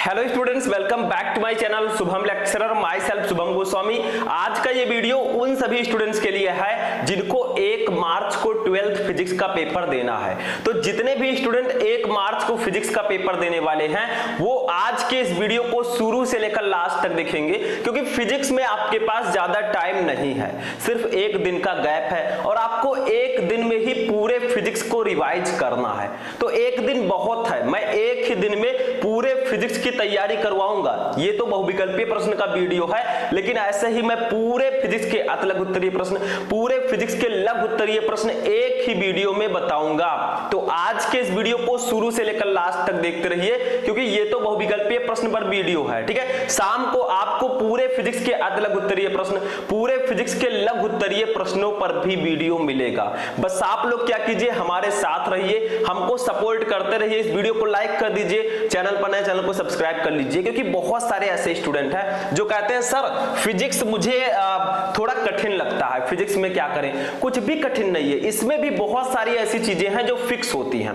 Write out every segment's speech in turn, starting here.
Hello students, welcome back to my channel Shubham lecturer, myself Shubham Goswami. आज का ये video उन सभी स्टूडेंट्स के लिए है जिनको 1 मार्च को 12th फिजिक्स का पेपर देना है। तो जितने भी स्टूडेंट 1 मार्च को फिजिक्स का पेपर देने वाले हैं वो आज के इस वीडियो को शुरू से लेकर लास्ट तक देखेंगे, क्योंकि फिजिक्स में आपके पास ज्यादा टाइम नहीं है, सिर्फ 1 दिन का गैप है और आपको 1 दिन में ही पूरे फिजिक्स को रिवाइज करना है। तो 1 दिन बहुत है, मैं 1 ही दिन में पूरे फिजिक्स की तैयारी करवाऊंगा। ये तो बहुविकल्पीय प्रश्न का वीडियो है, लेकिन ऐसे ही मैं पूरे फिजिक्स के अतलग उत्तरीय प्रश्न, पूरे फिजिक्स के लघु उत्तरीय प्रश्न एक ही वीडियो में बताऊंगा। तो आज के इस वीडियो को शुरू से लेकर लास्ट तक देखते रहिए, क्योंकि ये तो बहुविकल्पीय प्रश्न पर वीडियो है। ठीक है, शाम को आपको पूरे फिजिक्स के अतलग उत्तरीय प्रश्न, पूरे फिजिक्स के लघु उत्तरीय प्रश्नों पर भी वीडियो मिलेगा। बस आप लोग क्या कीजिए, हमारे साथ रहिए, हमको सपोर्ट करते रहिए, इस वीडियो को लाइक कर दीजिए, चैनल पर नए चैनल को सब्सक्राइब कर लीजिए, क्योंकि बहुत सारे ऐसे स्टूडेंट हैं जो कहते हैं सर फिजिक्स मुझे थोड़ा कठिन लगता है, फिजिक्स में क्या करें। कुछ भी कठिन नहीं है, इसमें भी बहुत सारी ऐसी चीजें हैं जो फिक्स होती हैं,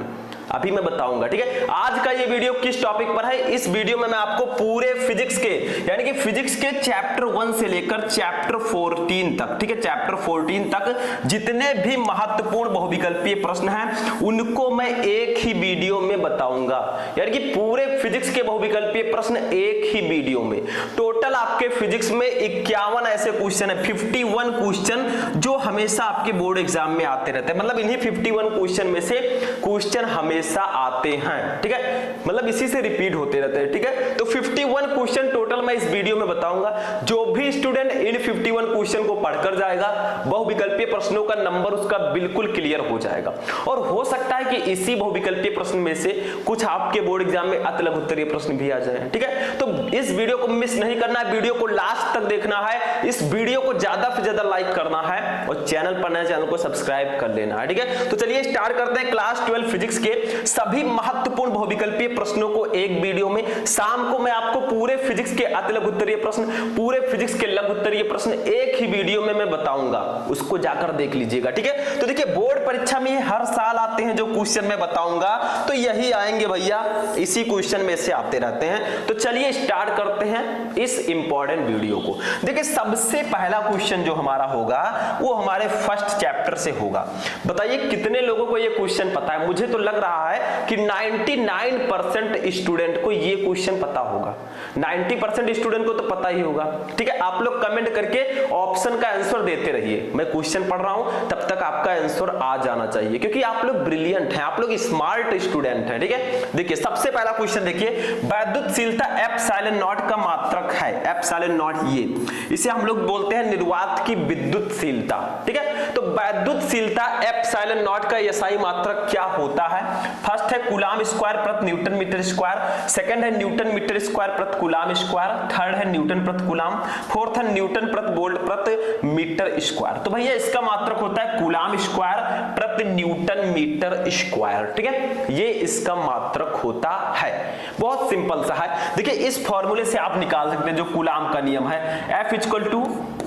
अभी मैं बताऊंगा। ठीक है, आज का ये वीडियो किस टॉपिक पर है, इस वीडियो में मैं आपको पूरे फिजिक्स के, यानी कि फिजिक्स के चैप्टर 1 से लेकर चैप्टर 14 तक, ठीक है, चैप्टर 14 तक जितने भी महत्वपूर्ण बहुविकल्पीय प्रश्न हैं उनको मैं एक ही वीडियो में बताऊंगा। यानी कि पूरे फिजिक्स के बहुविकल्पीय प्रश्न एक ही वीडियो में। टोटल आपके फिजिक्स में 51 ऐसे क्वेश्चन है, 51 क्वेश्चन जो हमेशा आपके बोर्ड एग्जाम में आते रहते हैं। मतलब इन्हीं 51 क्वेश्चन में से क्वेश्चन हमेशा आते हैं। ठीक है, मतलब इसी से रिपीट होते रहते हैं। ठीक है, तो 51 क्वेश्चन टोटल मैं इस वीडियो में बताऊंगा। जो भी स्टूडेंट इन 51 क्वेश्चन को पढ़कर जाएगा, बहुविकल्पीय प्रश्नों का नंबर उसका बिल्कुल क्लियर हो जाएगा। और हो सकता है कि इसी बहुविकल्पीय प्रश्न में से कुछ आपके बोर्ड एग्जाम में अतलग उत्तरीय प्रश्न भी आ जाए। ठीक है, तो इस वीडियो को मिस नहीं करना है, वीडियो को लास्ट तक देखना है, इस वीडियो को ज्यादा से ज्यादा लाइक करना है और चैनल पर नए चैनल को सब्सक्राइब कर लेना है। ठीक है, तो चलिए स्टार्ट करते हैं क्लास 12 फिजिक्स के सभी महत्वपूर्ण बहुविकल्पीय प्रश्नों को एक वीडियो में। शाम को मैं आपको पूरे फिजिक्स के अतलग उत्तरीय प्रश्न, पूरे फिजिक्स के लघु उत्तरीय प्रश्न एक ही वीडियो में मैं बताऊंगा, उसको जाकर देख लीजिएगा। ठीक है, तो देखिए बोर्ड परीक्षा में हर साल आते हैं जो क्वेश्चन मैं बताऊंगा, तो यही आएंगे भैया, इसी क्वेश्चन में से आते रहते हैं। तो चलिए स्टार्ट करते हैं इस इंपॉर्टेंट वीडियो को। देखिए सबसे पहला क्वेश्चन जो हमारा होगा वो हमारे फर्स्ट चैप्टर से होगा। बताइए कितने लोगों को ये क्वेश्चन पता है? मुझे तो लग रहा है कि 99% स्टूडेंट को ये क्वेश्चन पता होगा, 90% स्टूडेंट को तो पता ही होगा। ठीक है, आप लोग कमेंट करके ऑप्शन का आंसर देते रहिए, मैं क्वेश्चन पढ़ रहा हूं तब तक आपका आंसर आ जाना चाहिए, क्योंकि आप लोग ब्रिलियंट हैं, आप लोग स्मार्ट स्टूडेंट हैं। ठीक है, देखिए सबसे पहला क्वेश्चन देखिए, वैद्युतशीलता एप्सिलॉन नॉट का मात्रक है। एप्सिलॉन नॉट, ये इसे हम लोग बोलते हैं निर्वात की विद्युतशीलता। ठीक है, तो वैद्युतशीलता एप्सिलॉन नॉट का एसआई मात्रक क्या होता है? फर्स्ट है कूलाम स्क्वायर प्रति न्यूटन मीटर स्क्वायर, सेकंड है न्यूटन मीटर स्क्वायर प्रति कूलाम स्क्वायर, थर्ड है न्यूटन प्रति कूलाम, फोर्थ है न्यूटन प्रति वोल्ट प्रति मीटर स्क्वायर। तो भैया इसका मात्रक होता है कूलाम स्क्वायर प्रति न्यूटन मीटर स्क्वायर। ठीक है, ये इसका मात्रक होता है, बहुत सिंपल सा है। देखिए इस फॉर्मूले से आप निकाल सकते हैं जो कूलाम का नियम है, F =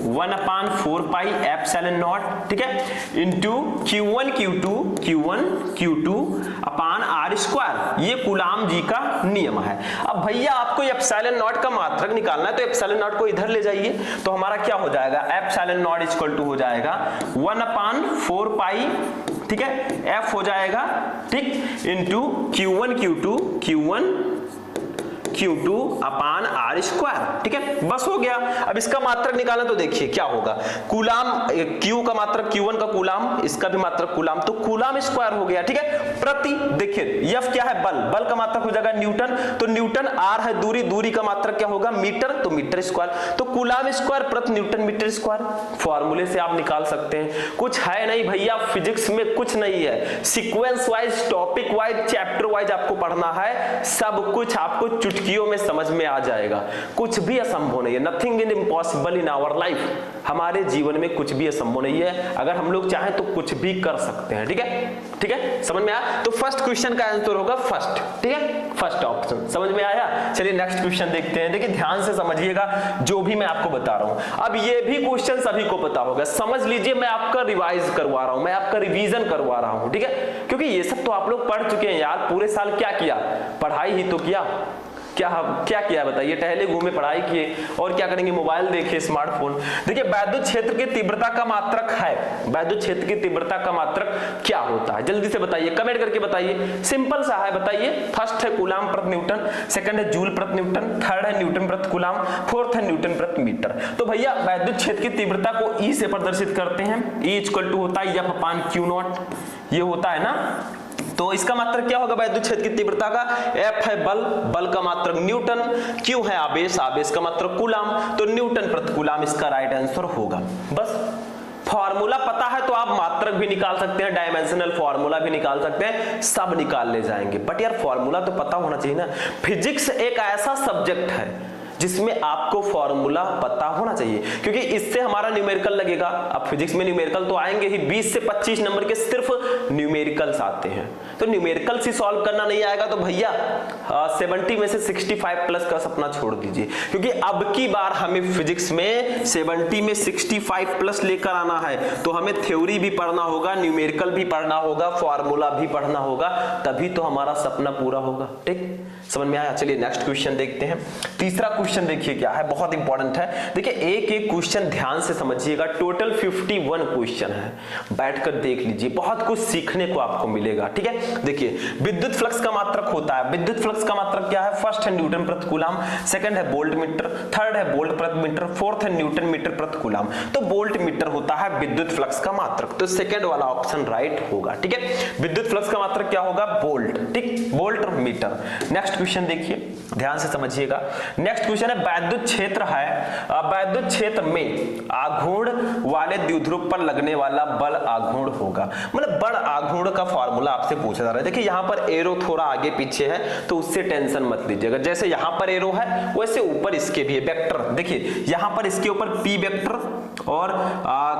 1/4 पाई एप्सिलॉन नॉट, ठीक है, इनटू Q1 Q2 अपान R स्क्वायर, ये कूलाम जी का नियम है। अब भैया आपको एप्सिलॉन नॉट का मात्रक निकालना है, तो एप्सिलॉन नॉट को इधर ले जाइए, तो हमारा क्या हो जाएगा? एप्सिलॉन नॉट = हो जाएगा 1/4 पाई, ठीक है, F हो जाएगा, ठीक, इनटू Q1 Q2 अपान R स्क्वायर। ठीक है, बस हो गया। अब इसका मात्रक निकालना, तो देखिए क्या होगा, कूलाम Q का मात्रक Q1 का कूलाम, इसका भी मात्रक कूलाम, तो कूलाम स्क्वायर हो गया। ठीक है, प्रति, देखिए F क्या है? बल, बल का मात्रक हो जाएगा न्यूटन, तो न्यूटन, R है दूरी, दूरी का मात्रक क्या होगा? मीटर, तो मीटर स्क्वायर, तो कूलाम स्क्वायर प्रति न्यूटन मीटर स्क्वायर। फॉर्मूले से आप निकाल सकते हैं, कुछ है नहीं भैया फिजिक्स में, कुछ नहीं है, sequence wise, topic wise, chapter wise आपको पढ़ना है, सब कुछ आपको चुटकियों में समझ में आ जाएगा। कुछ भी असंभव नहीं है, nothing is impossible in our life. हमारे जीवन में कुछ भी असंभव नहीं है, अगर हम लोग चाहें तो कुछ भी कर सकते हैं। ठीक है, ठीक है, समझ में आया? तो फर्स्ट क्वेश्चन का आंसर होगा फर्स्ट। ठीक है, फर्स्ट ऑप्शन समझ में आया। चलिए नेक्स्ट क्वेश्चन देखते हैं। देखिए ध्यान से समझिएगा जो भी मैं आपको बता रहा हूं। अब ये भी क्वेश्चन सभी को पता होगा, समझ लीजिए, मैं आपका रिवाइज करवा रहा हूं, मैं आपका रिवीजन करवा रहा हूं। ठीक है, क्योंकि ये सब तो आप लोग पढ़ चुके हैं यार, पूरे साल क्या किया? पढ़ाई ही तो किया। क्या किया बताइए? टहले घूमे, पढ़ाई किए, और क्या करेंगे? मोबाइल देखे, स्मार्टफोन। देखिए वैद्युत क्षेत्र की तीव्रता का मात्रक है, वैद्युत क्षेत्र की तीव्रता का मात्रक क्या होता है? जल्दी से बताइए, कमेंट करके बताइए। सिंपल सा है, बताइए। फर्स्ट है कूलाम प्रति न्यूटन, सेकंड है जूल प्रति न्यूटन, थर्ड है न्यूटन प्रति कूलाम, फोर्थ है न्यूटन प्रति मीटर। तो भैया वैद्युत क्षेत्र की तीव्रता को ई से प्रदर्शित करते हैं। ई इक्वल टू होता है F/Q0, ये होता है ना। तो इसका मात्रक क्या होगा वैद्युत क्षेत्र की तीव्रता का? F है बल, बल का मात्रक न्यूटन, Q है आवेश, आवेश का मात्रक कूलाम, तो न्यूटन प्रति कूलाम इसका राइट आंसर होगा। बस फॉर्मूला पता है तो आप मात्रक भी निकाल सकते हैं, डायमेंशनल फॉर्मूला भी निकाल सकते हैं, सब निकाल ले जाएंगे। बट यार फॉर्मूला तो पता होना चाहिए ना। फिजिक्स एक ऐसा सब्जेक्ट है जिसमें आपको फॉर्मूला पता होना चाहिए, क्योंकि इससे हमारा न्यूमेरिकल लगेगा। अब फिजिक्स में न्यूमेरिकल तो आएंगे ही, 20 से 25 नंबर के सिर्फ न्यूमेरिकल्स आते हैं। तो न्यूमेरिकल्स ही सॉल्व करना नहीं आएगा तो भैया 70 में से 65 प्लस का सपना छोड़ दीजिए, क्योंकि अब की बार हमें फिजिक्स में 70 में 65 प्लस लेकर आना है। तो हमें थ्योरी भी पढ़ना होगा, न्यूमेरिकल भी पढ़ना होगा, फॉर्मूला भी पढ़ना होगा, तभी तो हमारा सपना पूरा होगा। ठीक, समझ में आया? चलिए नेक्स्ट क्वेश्चन देखते हैं। तीसरा क्वेश्चन देखिए क्या है, बहुत इंपॉर्टेंट है। देखिए एक एक क्वेश्चन ध्यान से समझिएगा। टोटल 51 क्वेश्चन है, बैठकर देख लीजिए, बहुत कुछ सीखने को आपको मिलेगा। ठीक है, देखिए विद्युत फ्लक्स का मात्रक होता है। विद्युत फ्लक्स का मात्रक क्या है? फर्स्ट है न्यूटन प्रति कूलाम, सेकंड है वोल्ट मीटर, थर्ड है वोल्ट प्रति मीटर, फोर्थ है न्यूटन मीटर प्रति कूलाम। तो वोल्ट मीटर होता है विद्युत फ्लक्स का मात्रक, तो सेकंड वाला ऑप्शन राइट होगा। ठीक है, विद्युत फ्लक्स का मात्रक क्या होगा? वोल्ट। ठीक, वोल्ट मीटर। नेक्स्ट क्वेश्चन देखिए, ध्यान से समझिएगा। नेक्स्ट क्वेश्चन है वैद्युत क्षेत्र है, वैद्युत क्षेत्र में आघूर्ण वाले द्विध्रुव पर लगने वाला बल आघूर्ण होगा। मतलब बल आघूर्ण का फॉर्मूला आपसे पूछा जा रहा है। देखिए यहाँ पर एरो थोड़ा आगे पीछे है तो उससे टेंशन मत लीजिएगा। जैसे यहाँ पर एरो है वैसे ऊपर इसके भी है वेक्टर। देखिए यहाँ पर इसके ऊपर P वेक्टर और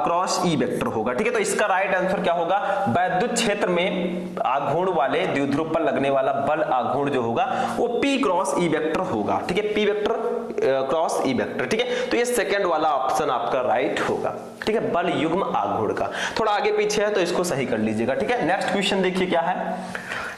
क्रॉस E वेक्टर होगा। ठीक है, तो इसका राइट आंसर क्या होगा? वैद्युत क्षेत्र में आघूर्ण वाले द्विध्रुव पर लगने वाला बल आघूर्ण जो होगा वो P क्रॉस E वेक्टर होगा। ठीक है, P vector cross E vector. ठीक है, तो ये सेकंड वाला ऑप्शन आपका राइट होगा। ठीक है, बल युग्म आघूर्ण का थोड़ा आगे पीछे है तो इसको सही कर लीजिएगा। ठीक है, नेक्स्ट क्वेश्चन देखिए क्या है।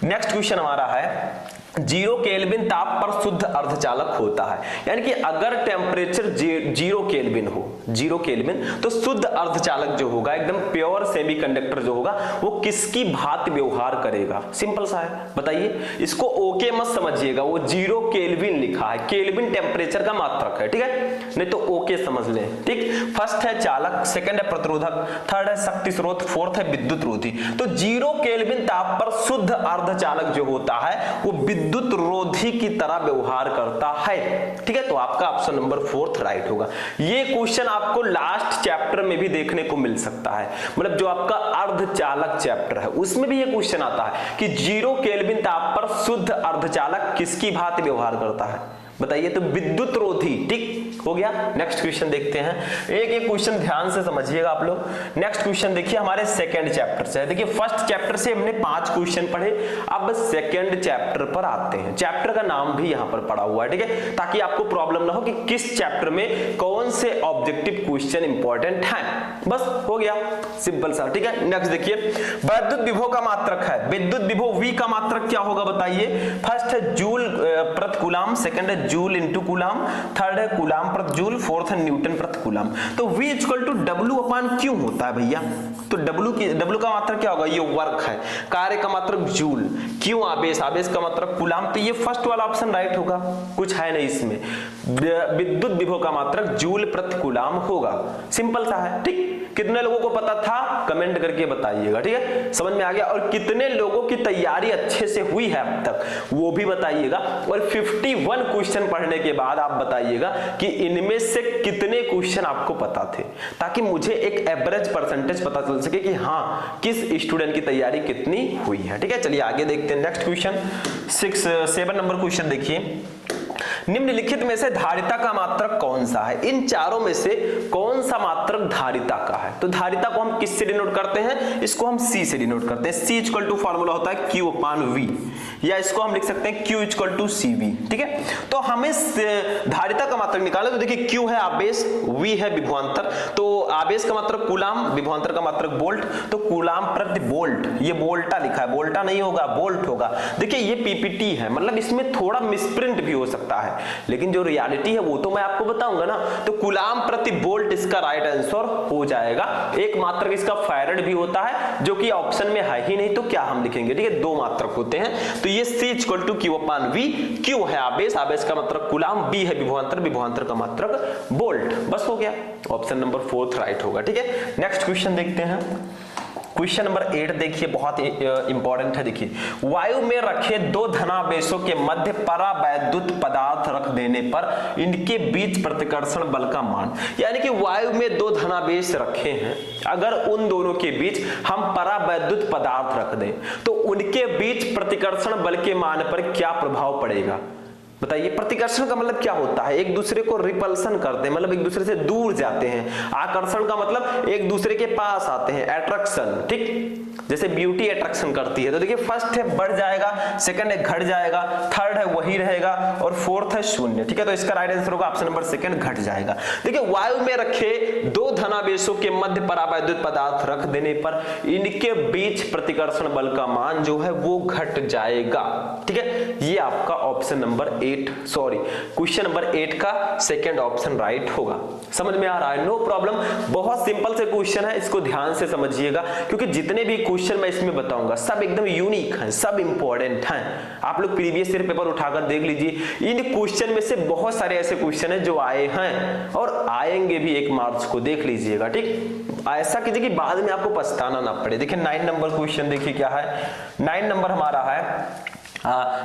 नेक्स्ट क्वेश्चन हमारा है 0 केल्विन ताप पर शुद्ध अर्धचालक होता है। यानी कि अगर टेम्परेचर 0 केल्विन हो, 0 केल्विन, तो शुद्ध अर्धचालक जो होगा, एकदम प्योर सेमीकंडक्टर जो होगा, वो किसकी भांति व्यवहार करेगा? सिंपल सा है, बताइए। इसको ओके मत समझिएगा, वो 0 केल्विन लिखा है, केल्विन टेम्परेचर का मात्रक है। ठीक है, नहीं तो ओके समझ लें। ठीक, फर्स्ट है चालक, सेकंड है प्रतिरोधक, थर्ड है शक्ति स्रोत, फोर्थ है विद्युत रोधी। तो 0 केल्विन ताप पर शुद्ध अर्धचालक जो होता है वो विद्युत रोधी की तरह व्यवहार करता है। ठीक है, तो आपका ऑप्शन नंबर 4 राइट होगा। ये क्वेश्चन आपको लास्ट चैप्टर में भी देखने को मिल सकता है, मतलब जो आपका अर्धचालक चैप्टर है उसमें भी ये क्वेश्चन आता है कि 0 केल्विन ताप पर शुद्ध अर्धचालक किसकी भांति व्यवहार करता है? बताइए, तो विद्युत रोधी। ठीक हो गया। नेक्स्ट क्वेश्चन देखते हैं, एक एक क्वेश्चन ध्यान से समझिएगा आप लोग। नेक्स्ट क्वेश्चन देखिए हमारे सेकंड चैप्टर से है। देखिए फर्स्ट चैप्टर से हमने 5 क्वेश्चन पढ़े, अब सेकंड चैप्टर पर आते हैं। चैप्टर का नाम भी यहाँ पर पढ़ा हुआ है, ठीक है, ताकि आपको प्रॉब्लम ना हो कि किस चैप्टर में कौन से ऑब्जेक्टिव क्वेश्चन इंपॉर्टेंट है। बस हो गया, सिंपल सा। ठीक है, नेक्स्ट देखिए विद्युत विभव का मात्रक है। विद्युत विभव V का मात्रक क्या होगा बताइए? फर्स्ट है जूल प्रति कूलाम, सेकंड है जूल इनटू कूलाम, थर्ड है कूलाम प्रति जूल, फोर्थ है न्यूटन प्रति कूलाम। तो V इक्वल टू W/Q होता है भैया। तो W का मात्रक क्या होगा? ये वर्क है, कार्य का मात्रक जूल, Q आवेश, आवेश का मात्रक कूलाम। तो ये फर्स्ट वाला ऑप्शन राइट होगा, कुछ है नहीं इसमें। विद्युत विभव का मात्रक जूल प्रति कूलाम होगा, सिंपल सा है। ठीक, कितने लोगों को पता था कमेंट करके बताइएगा। ठीक है, समझ में आ गया? और कितने लोगों की तैयारी अच्छे से हुई है अब तक वो भी बताइएगा। और 51 क्वेश्चन पढ़ने के बाद आप बताइएगा कि इनमें से कितने क्वेश्चन आपको पता थे, ताकि मुझे एक एवरेज परसेंटेज पता चल सके कि हाँ किस स्टूडेंट की तैयारी कितनी हुई है। ठीक है, चलिए आगे देखते हैं। नेक्स्ट क्वेश्चन 7 नंबर क्वेश्चन देखिए, निम्नलिखित में से धारिता का मात्रक कौन सा है? इन चारों में से कौन सा मात्रक धारिता का है? तो धारिता को हम किससे डिनोट करते हैं? इसको हम C से डिनोट करते हैं। C इक्वल टू फॉर्मूला होता है Q/V। या इसको हम लिख सकते हैं Q इक्वल टू CV, ठीक है। तो हमें धारिता का मात्रक निकालना, तो देखिए Q है आवेश, V है विभवांतर, तो आवेश का मात्रक कूलाम, विभवांतर का मात्रक वोल्ट, तो कूलाम प्रति वोल्ट, ये वोल्टा लिखा है, वोल्टा नहीं होगा, वोल्ट होगा। देखिए ये पीपीटी है, मतलब इसमें थोड़ा मिसप्रिंट भी हो सकता है, लेकिन जो रियलिटी है वो तो मैं आपको बताऊंगा ना। तो कूलाम प्रति वोल्ट इसका राइट आंसर हो जाएगा। एक मात्रक इसका फैरड भी होता है, जो कि ऑप्शन में है ही नहीं, तो क्या हम लिखेंगे, ठीक है, दो मात्रक होते हैं। तो ये C equal to Q/V, Q है आवेश, आवेश का मात्रक कूलाम, B है विभवांतर, विभवांतर का मात्रक वोल्ट। बस हो गया, ऑप्शन नंबर 4 राइट होगा, ठीक है। नेक्स्ट क्वेश्चन देखते हैं। क्वेश्चन नंबर 8 देखिए, बहुत इंपॉर्टेंट है। देखिए, वायु में रखे दो धनावेशों के मध्य परावैद्युत पदार्थ रख देने पर इनके बीच प्रतिकर्षण बल का मान, यानी कि वायु में दो धनावेश रखे हैं, अगर उन दोनों के बीच हम परावैद्युत पदार्थ रख दें तो उनके बीच प्रतिकर्षण बल के मान पर क्या प्रभाव पड़ेगा। बताइए, प्रतिकर्षण का मतलब क्या होता है, एक दूसरे को रिपल्सन करते हैं, मतलब एक दूसरे से दूर जाते हैं। आकर्षण का मतलब एक दूसरे के पास आते हैं, अट्रैक्शन, ठीक, जैसे ब्यूटी अट्रैक्शन करती है। तो देखिए, फर्स्ट है बढ़ जाएगा, सेकंड है घट जाएगा, थर्ड है वही रहेगा, और फोर्थ है शून्य, ठीक है। तो इसका राइट आंसर होगा ऑप्शन नंबर सेकंड, घट जाएगा। देखिए, वायु में रखे दो धनावेशों के मध्य परावैद्युत पदार्थ रख देने पर इनके बीच प्रतिकर्षण बल का मान जो है वो घट जाएगा, ठीक है। ये आपका option number 8, sorry, question number 8 का सेकंड ऑप्शन राइट होगा। समझ में आ रहा है, नो प्रॉब्लम, बहुत सिंपल से क्वेश्चन है, इसको ध्यान से समझिएगा, क्योंकि जितने भी क्वेश्चन मैं इसमें बताऊंगा सब एकदम यूनिक हैं, सब इंपॉर्टेंट हैं। आप लोग प्रीवियस ईयर पेपर उठाकर देख लीजिए, इन क्वेश्चन में से बहुत सारे ऐसे क्वेश्चन हैं जो आए हैं और आएंगे भी 1 मार्च को, देख लीजिएगा, ठीक। ऐसा कीजिए कि बाद में आपको पछताना ना पड़े। देखिए 9 नंबर क्वेश्चन देखिए क्या है। 9 नंबर हमारा है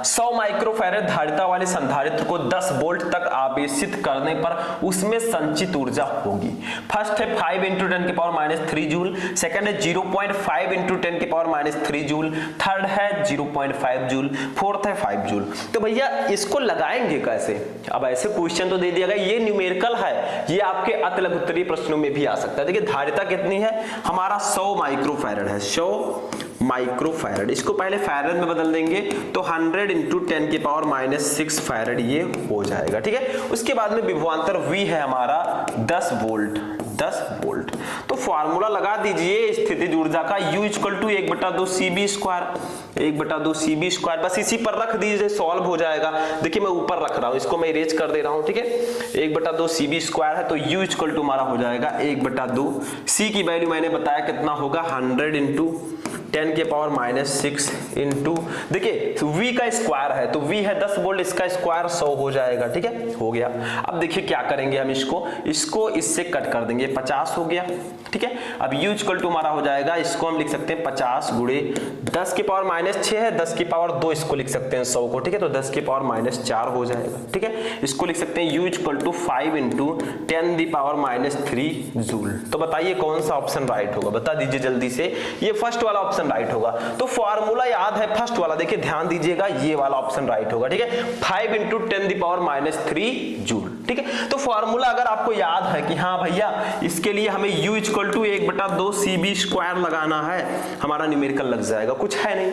100 माइक्रोफैरेड धारिता वाले संधारित्र को 10 वोल्ट तक आवेशित करने पर उसमें संचित ऊर्जा होगी। फर्स्ट है 5 × 10⁻³ जूल, सेकंड है 0.5 × 10⁻³ जूल, थर्ड है 0.5 जूल, फोर्थ है 5 जूल। तो भैया इसको लगाएंगे कैसे? अब ऐसे क्वेश्चन तो दे दिया गया, ये न्यूमेरिकल है, ये आपके अति लघुत्तरीय प्रश्नों में भी आ सकता है। देखिए धारिता कितनी है हमारा, 100 माइक्रोफैरेड है, 100 माइक्रोफैरेड। इसको पहले फैरेड में बदल देंगे तो 100 × 10⁻⁶ फैरेड ये हो जाएगा, ठीक है। उसके बाद में विभवांतर V है हमारा 10 वोल्ट, 10 वोल्ट। तो फॉर्मूला लगा दीजिए स्थितिज ऊर्जा का, U = 1/2 CV², 1/2 CV², बस इसी पर रख दीजिए, सॉल्व हो जाएगा। देखिए मैं ऊपर रख रहा हूं, इसको मैं इरेज कर दे रहा हूं, ठीक है। 1/2 CV² है, तो U = हमारा हो जाएगा 1/2, C की वैल्यू मैंने बताया कितना होगा, 100 × 10⁻⁶ इंटू, देखिए V का स्क्वायर है तो V है 10 वोल्ट, इसका स्क्वायर 100 हो जाएगा, ठीक है, हो गया। अब देखिए क्या करेंगे हम, इसको इससे कट कर देंगे, 50 हो गया, ठीक है। अब U = हमारा हो जाएगा, इसको हम लिख सकते हैं 50 × 10⁻⁶ है, 10⁻2 इसको लिख सकते हैं 100 को, ठीक है, तो 10⁻⁴ हो जाएगा, ठीक है। इसको लिख सकते हैं U = 5 × 10⁻³ जूल। तो बताइए कौन सा ऑप्शन राइट होगा, बता दीजिए जल्दी से। ये फर्स्ट वाला ऑप्शन राइट होगा, तो फॉर्मूला याद है फर्स्ट वाला, देखिए ध्यान दीजिएगा, ये वाला ऑप्शन राइट होगा, ठीक है, 5 × 10⁻³ जूल, ठीक है। तो फॉर्मूला अगर आपको याद है कि हाँ भैया इसके लिए हमें U = 1/2 CV² लगाना है, हमारा न्यूमेरिकल लग जाएगा, कुछ है नहीं,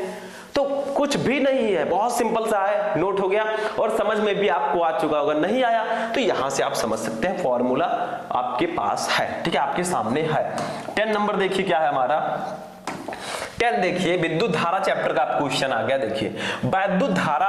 तो कुछ भी नहीं है, बहुत सिंपल सा है, नोट हो गया और समझ में भी आपको आ चुका होगा। नहीं आया तो यहां से आप समझ सकते हैं, फॉर्मूला आपके पास है, ठीक है, आपके सामने है। 10 नंबर देखिए क्या है हमारा, 10 देखिए विद्युत धारा चैप्टर का क्वेश्चन आ गया। देखिए विद्युत धारा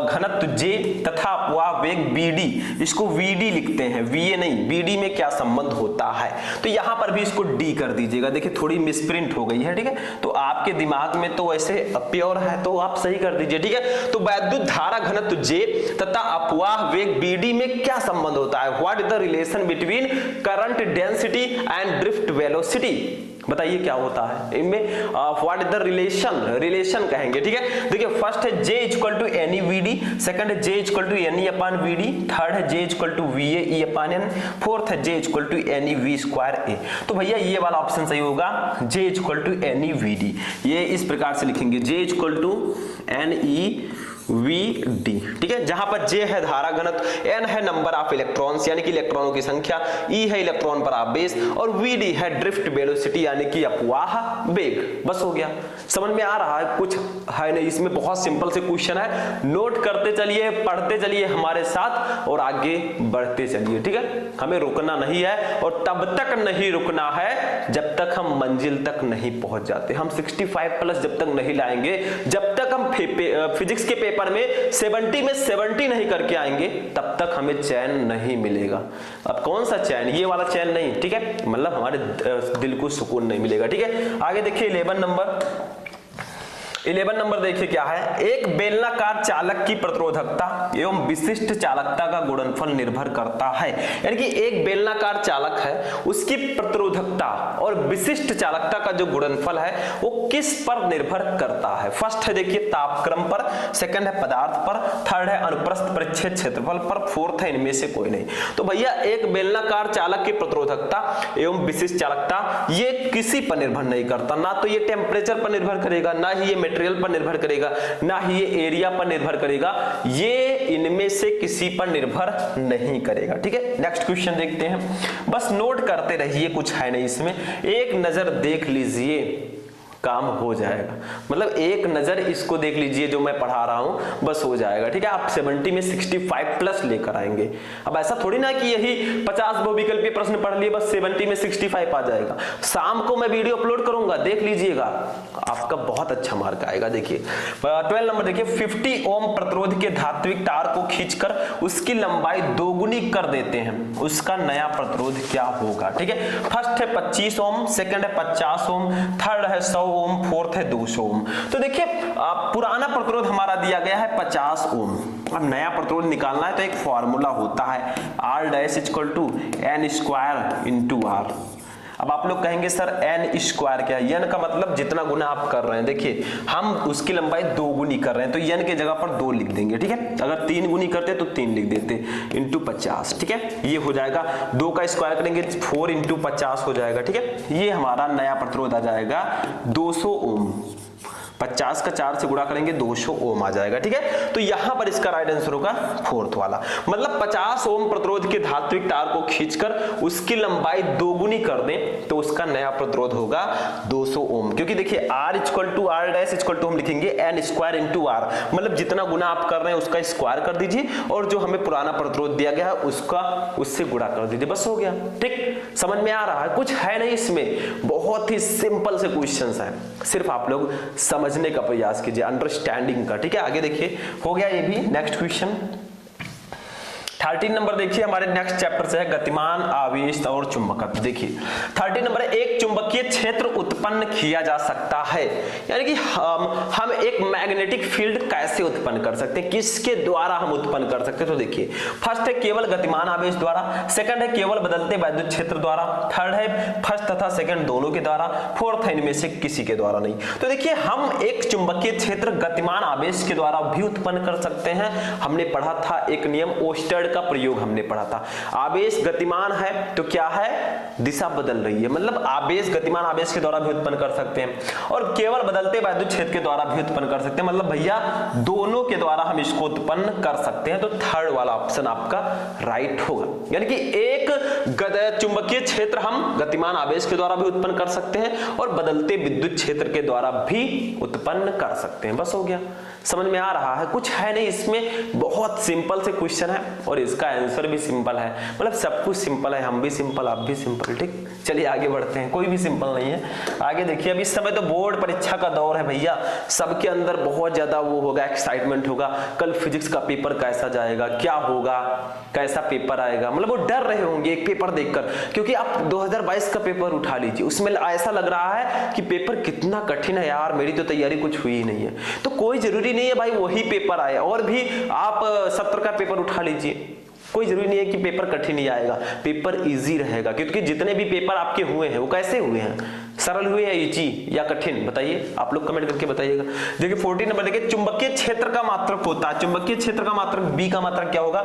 घनत्व J तथा अपवाह वेग BD, इसको VD लिखते हैं, VA नहीं, BD में क्या संबंध होता है, तो यहां पर भी इसको D कर दीजिएगा। देखिए थोड़ी मिसप्रिंट हो गई है, ठीक है, तो आपके दिमाग में तो वैसे प्योर है तो आप सही कर दीजिए, ठीक है। तो विद्युत धारा घनत्व J तथा अपवाह वेग BD में क्या संबंध होता है, what is the relation between current density and drift velocity, बताइए क्या होता है इनमें, व्हाट इज द रिलेशन कहेंगे, ठीक है। देखिए फर्स्ट है J = NEVD, सेकंड है J = NE/VD, थर्ड है J = VAE/N, फोर्थ है J = NEV²A। तो भैया ये वाला ऑप्शन सही होगा, J = NEVD, ये इस प्रकार से लिखेंगे, J = NEVD, VD, ठीक है, जहां पर J है धारा घनत्व, N है नंबर ऑफ इलेक्ट्रॉन्स यानी कि इलेक्ट्रॉनों की संख्या, E है इलेक्ट्रॉन पर आवेश और VD है ड्रिफ्ट वेलोसिटी यानी कि अपवाह वेग। बस हो गया, समझ में आ रहा है, कुछ है नहीं इसमें, बहुत सिंपल से क्वेश्चन है। नोट करते चलिए, पढ़ते चलिए हमारे साथ और आगे बढ़ते चलिए, ठीक है, हमें रुकना नहीं है और तब तक नहीं रुकना है जब तक हम मंजिल तक नहीं पहुंच जाते। हम 65 प्लस जब तक नहीं लाएंगे, जब तक हम फिजिक्स के पेपर में 70 में 70 नहीं करके आएंगे, तब तक हमें चैन नहीं मिलेगा। अब कौन सा चैन, ये वाला चैन नहीं, ठीक है, मतलब हमारे दिल को सुकून नहीं मिलेगा, ठीक है। आगे देखिए 11 नंबर देखिए क्या है, एक बेलनाकार चालक की प्रतिरोधकता एवं विशिष्ट चालकता का गुणनफल निर्भर करता है। यानी कि एक बेलनाकार चालक है, उसकी प्रतिरोधकता और विशिष्ट चालकता का जो गुणनफल है वो किस पर निर्भर करता है। फर्स्ट है देखिए तापक्रम पर, सेकंड है पदार्थ पर, थर्ड है अनुप्रस्थ परिच्छेद क्षेत्रफल पर, फोर्थ है इनमें से कोई नहीं। तो भैया एक बेलनाकार चालक की प्रतिरोधकता एवं विशिष्ट चालकता ये किसी पर निर्भर नहीं करता, ना तो ये टेम्परेचर पर निर्भर करेगा, ना ही ये मटेरियल पर निर्भर करेगा, ना ही ये एरिया पर निर्भर करेगा, ये इनमें से किसी पर निर्भर नहीं करेगा, ठीक है। नेक्स्ट क्वेश्चन देखते हैं, बस नोट करते रहिए, कुछ है नहीं इसमें, एक नजर देख लीजिए काम हो जाएगा। मतलब एक नजर इसको देख लीजिए जो मैं पढ़ा रहा हूं, बस हो जाएगा, ठीक है। आप 70 में 65 प्लस लेकर आएंगे। अब ऐसा थोड़ी ना कि यही 50 बहुविकल्पीय प्रश्न पढ़ लिए बस 70 में 65 आ जाएगा। शाम को मैं वीडियो अपलोड करूंगा, देख लीजिएगा, आपका बहुत अच्छा मार्क आएगा। देखिए 12 नंबर देखिए, 50 ओम प्रतिरोध के धात्विक तार को खींचकर उसकी लंबाई दोगुनी कर देते हैं, उसका नया प्रतिरोध क्या होगा, ठीक है। फर्स्ट है 25 ओम, सेकंड है 50 ओम, थर्ड है 100 ओम, फोर्थ है 200 ओम। तो देखिए पुराना प्रतिरोध हमारा दिया गया है 50 ओम। अब नया प्रतिरोध निकालना है तो एक फॉर्मूला होता है R dash equal to N square into R। अब आप लोग कहेंगे सर N स्क्वायर क्या है? N का मतलब जितना गुना आप कर रहे हैं, देखिए हम उसकी लंबाई 2 गुनी कर रहे हैं तो N के जगह पर 2 लिख देंगे, ठीक है। अगर 3 गुनी करते तो 3 लिख देते, इंटू 50, ठीक है। ये हो जाएगा 2 का स्क्वायर करेंगे 4 इंटू 50 हो जाएगा, ठीक है। ये हमारा नया प्रतिरोध आ जाएगा 200 ओम। 50 का 4 से गुणा करेंगे 200 ओम आ जाएगा, ठीक है। तो यहां पर इसका राइट आंसर होगा फोर्थ वाला, मतलब 50 ओम प्रतिरोध के धात्विक तार को खींचकर उसकी लंबाई 2 गुनी कर दें तो उसका नया प्रतिरोध होगा 200 ओम। क्योंकि देखिए R equal to R dash equal to हम लिखेंगे N स्क्वायर इंटू R, मतलब जितना गुना आप कर रहे हैं उसका स्क्वायर कर दीजिए और जो हमें पुराना प्रतिरोध दिया गया है उसका उससे गुणा कर दीजिए, बस हो गया, ठीक। समझ में आ रहा है, कुछ है नहीं इसमें, बहुत ही सिंपल से क्वेश्चंस हैं, सिर्फ आप लोग समझने का प्रयास कीजिए, अंडरस्टैंडिंग का, ठीक है। आगे देखिए हो गया ये भी। नेक्स्ट क्वेश्चन 13 नंबर देखिए, हमारे नेक्स्ट चैप्टर से है गतिमान आवेश और चुंबकत्व। देखिए 13 नंबर है, एक चुंबकीय क्षेत्र उत्पन्न किया जा सकता है, यानी कि हम एक मैग्नेटिक फील्ड कैसे उत्पन्न कर सकते हैं, किसके द्वारा हम उत्पन्न कर सकते हैं। तो देखिए फर्स्ट है केवल गतिमान आवेश द्वारा, सेकंड है केवल बदलते वैद्युत क्षेत्र द्वारा, थर्ड है फर्स्ट तथा सेकंड दोनों के द्वारा, फोर्थ है इनमें से किसी के द्वारा नहीं। तो देखिए हम एक चुंबकीय क्षेत्र गतिमान आवेश के द्वारा भी उत्पन्न कर सकते हैं। हमने पढ़ा था एक नियम ओस्टर्ड का प्रयोग हमने पढ़ा था, आवेश गतिमान है तो क्या है, दिशा बदल रही है, मतलब आवेश गतिमान आवेश के द्वारा भी उत्पन्न कर सकते हैं और केवल बदलते वैद्युत क्षेत्र के द्वारा भी उत्पन्न कर सकते हैं, मतलब भैया दोनों के द्वारा हम इसको उत्पन्न कर सकते हैं। तो थर्ड वाला ऑप्शन आपका राइट होगा, यानी कि एक चुंबकीय क्षेत्र हम गतिमान आवेश के द्वारा भी उत्पन्न कर सकते हैं और बदलते विद्युत क्षेत्र के द्वारा भी उत्पन्न कर सकते हैं, बस हो गया। समझ में आ रहा है, कुछ है नहीं इसमें, बहुत सिंपल से क्वेश्चन है और इसका आंसर भी सिंपल है, मतलब सब कुछ सिंपल है, हम भी सिंपल आप भी सिंपल, ठीक। चलिए आगे बढ़ते हैं, कोई भी सिंपल नहीं है। आगे देखिए अब इस समय तो बोर्ड परीक्षा का दौर है भैया, सबके अंदर बहुत ज्यादा वो होगा, एक्साइटमेंट होगा, कल फिजिक्स का पेपर कैसा जाएगा, क्या होगा, कैसा पेपर आएगा, मतलब वो डर रहे होंगे एक पेपर देखकर, क्योंकि आप 2022 का पेपर उठा लीजिए, उसमें ऐसा लग रहा है कि पेपर कितना कठिन है यार, मेरी तो तैयारी कुछ हुई ही नहीं है। तो कोई जरूरी नहीं है भाई वही पेपर आए, और भी आप 70 का पेपर उठा लीजिए, कोई जरूरी नहीं है कि पेपर कठिन ही आएगा, पेपर इजी रहेगा, क्योंकि जितने भी पेपर आपके हुए हैं वो कैसे हुए हैं, सरल हुई है इजी या कठिन, बताइए आप लोग कमेंट करके बताइएगा। देखिए 14 नंबर देखिए, चुंबकीय क्षेत्र का मात्रक होता है, चुंबकीय क्षेत्र का मात्रक बी का मात्रक क्या होगा?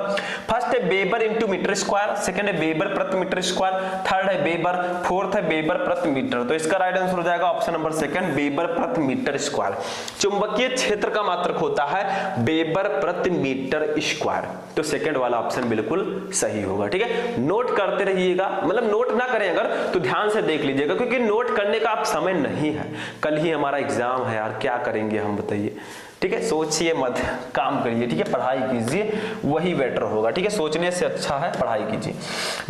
फर्स्ट है weber into metre square, second है वेबर प्रति मीटर स्क्वायर, थर्ड है वेबर, फोर्थ है वेबर प्रति मीटर। तो इसका राइट आंसर हो जाएगा ऑप्शन नंबर सेकंड, वेबर प्रति मीटर स्क्वायर। चुंबकीय क्षेत्र का मात्रक होता है वेबर प्रति मीटर स्क्वायर। तो सेकंड वाला ऑप्शन बिल्कुल सही होगा। ठीक है, नोट करते रहिएगा, मतलब नोट ना करें अगर तो ध्यान से देख लीजिएगा, क्योंकि नोट करने का आप समय नहीं है, कल ही हमारा एग्जाम है यार, क्या करेंगे हम बताइए। ठीक है, सोचिए मत, काम करिए। ठीक है, पढ़ाई कीजिए, वही बेटर होगा। ठीक है, सोचने से अच्छा है पढ़ाई कीजिए।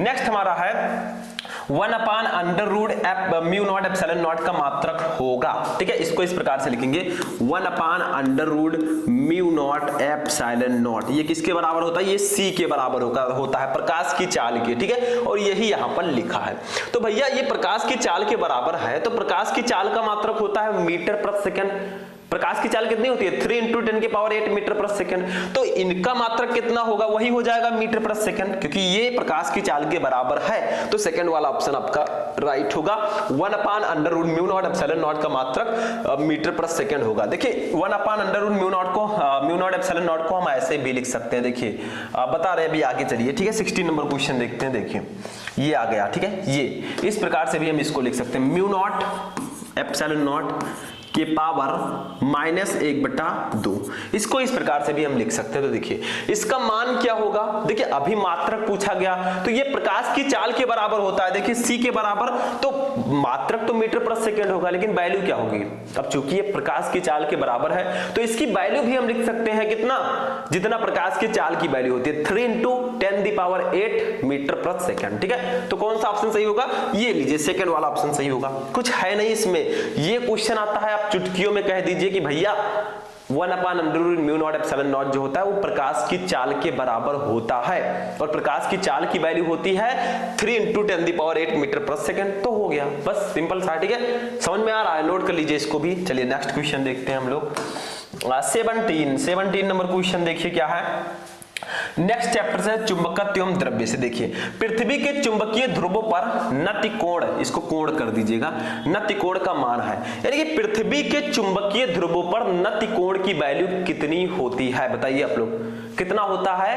नेक्स्ट हमारा है 1/√f mu naught epsilon not का मात्रक होगा। ठीक है, इसको इस प्रकार से लिखेंगे 1/√म्यू नॉट एप्सिलॉन नॉट। ये किसके बराबर होता है? ये c के बराबर होता है, प्रकाश की चाल के। ठीक है, और यही यहाँ पर लिखा है। तो भैया ये प्रकाश की चाल के बराबर है, तो प्रकाश की चाल का मात्रक होता है मीटर प्रति सेकंड। प्रकाश की चाल कितनी होती है? 3 × 10⁸ मीटर प्रति सेकंड। तो इनका मात्रक कितना होगा? वही हो जाएगा मीटर प्रति सेकंड, क्योंकि ये प्रकाश की चाल के बराबर है। तो सेकंड वाला ऑप्शन आपका राइट होगा। 1/√म्यू नॉट एप्सिलॉन नॉट का मात्रक मीटर प्रति सेकंड होगा। देखिए 1/√म्यू नॉट को म्यू नॉट एप्सिलॉन नॉट को हम ऐसे भी लिख सकते हैं। देखिए बता रहे हैं अभी आगे चलिए। ठीक है, 16 नंबर क्वेश्चन देखते हैं। देखिए ये आ गया। ठीक है, ये इस प्रकार से भी हम इसको लिख सकते हैं, म्यू नॉट एप्सिलॉन नॉट के पावर -1/2। इसको इस प्रकार से भी हम लिख सकते हैं। तो देखिए इसका मान क्या होगा? देखिए अभी मात्रक पूछा गया, तो ये प्रकाश की चाल के बराबर होता है। देखिए c के बराबर, तो मात्रक तो मीटर प्रति सेकंड होगा, लेकिन वैल्यू क्या होगी? अब चूंकि ये प्रकाश की चाल के बराबर है, तो इसकी वैल्यू भी हम लिख सकते हैं कितना? जितना प्रकाश की चाल की वैल्यू होती है, 3 × 10⁸ मीटर प्रति सेकंड। ठीक है, तो कौन सा ऑप्शन सही होगा? ये लीजिए, सेकंड वाला ऑप्शन सही होगा। कुछ है नहीं इसमें, ये क्वेश्चन आता है, आप चुटकियों में कह दीजिए कि भैया 1/√म्यू नॉट एप्सिलॉन नॉट जो होता है वो प्रकाश की चाल के बराबर होता है, और प्रकाश की चाल की वैल्यू होती है 3 × 10⁸ मीटर प्रति सेकंड। तो हो गया, बस सिंपल सा। ठीक है, समझ में आ रहा है? नोट कर लीजिए इसको भी। चलिए नेक्स्ट क्वेश्चन देखते हैं हम लोग। 17 नंबर क्वेश्चन देखिए क्या है। नेक्स्ट चैप्टर से चुंबकत्व एवं द्रव्य से। देखिए पृथ्वी के चुंबकीय ध्रुवों पर नतिकोण, इसको कोण कर दीजिएगा, नतिकोण का मान है, यानी कि पृथ्वी के चुंबकीय ध्रुवों पर नतिकोण की वैल्यू कितनी होती है? बताइए आप लोग, कितना होता है?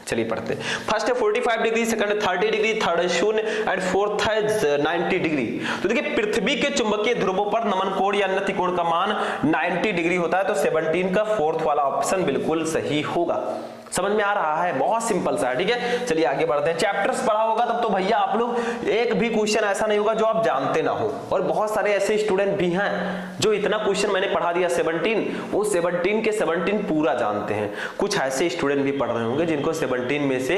चलिए पढ़ते। फर्स्ट है 45 डिग्री, सेकंड है 30 डिग्री, थर्ड है 0 एंड फोर्थ है 90 डिग्री। तो देखिए पृथ्वी के चुंबकीय ध्रुवों पर नमन कोण या नतिकोण का मान 90 डिग्री होता है। तो 17 का फोर्थ वाला ऑप्शन बिल्कुल सही होगा। समझ में आ रहा है? बहुत सिंपल सा है। ठीक है, चलिए आगे बढ़ते हैं। चैप्टर्स पढ़ा होगा तब तो भैया आप लोग एक भी क्वेश्चन ऐसा नहीं होगा जो आप जानते ना हो, और बहुत सारे ऐसे स्टूडेंट भी हैं जो इतना क्वेश्चन मैंने पढ़ा दिया 17, वो 17 के 17 पूरा जानते हैं। कुछ ऐसे स्टूडेंट भी पढ़ रहे होंगे जिनको 17 में से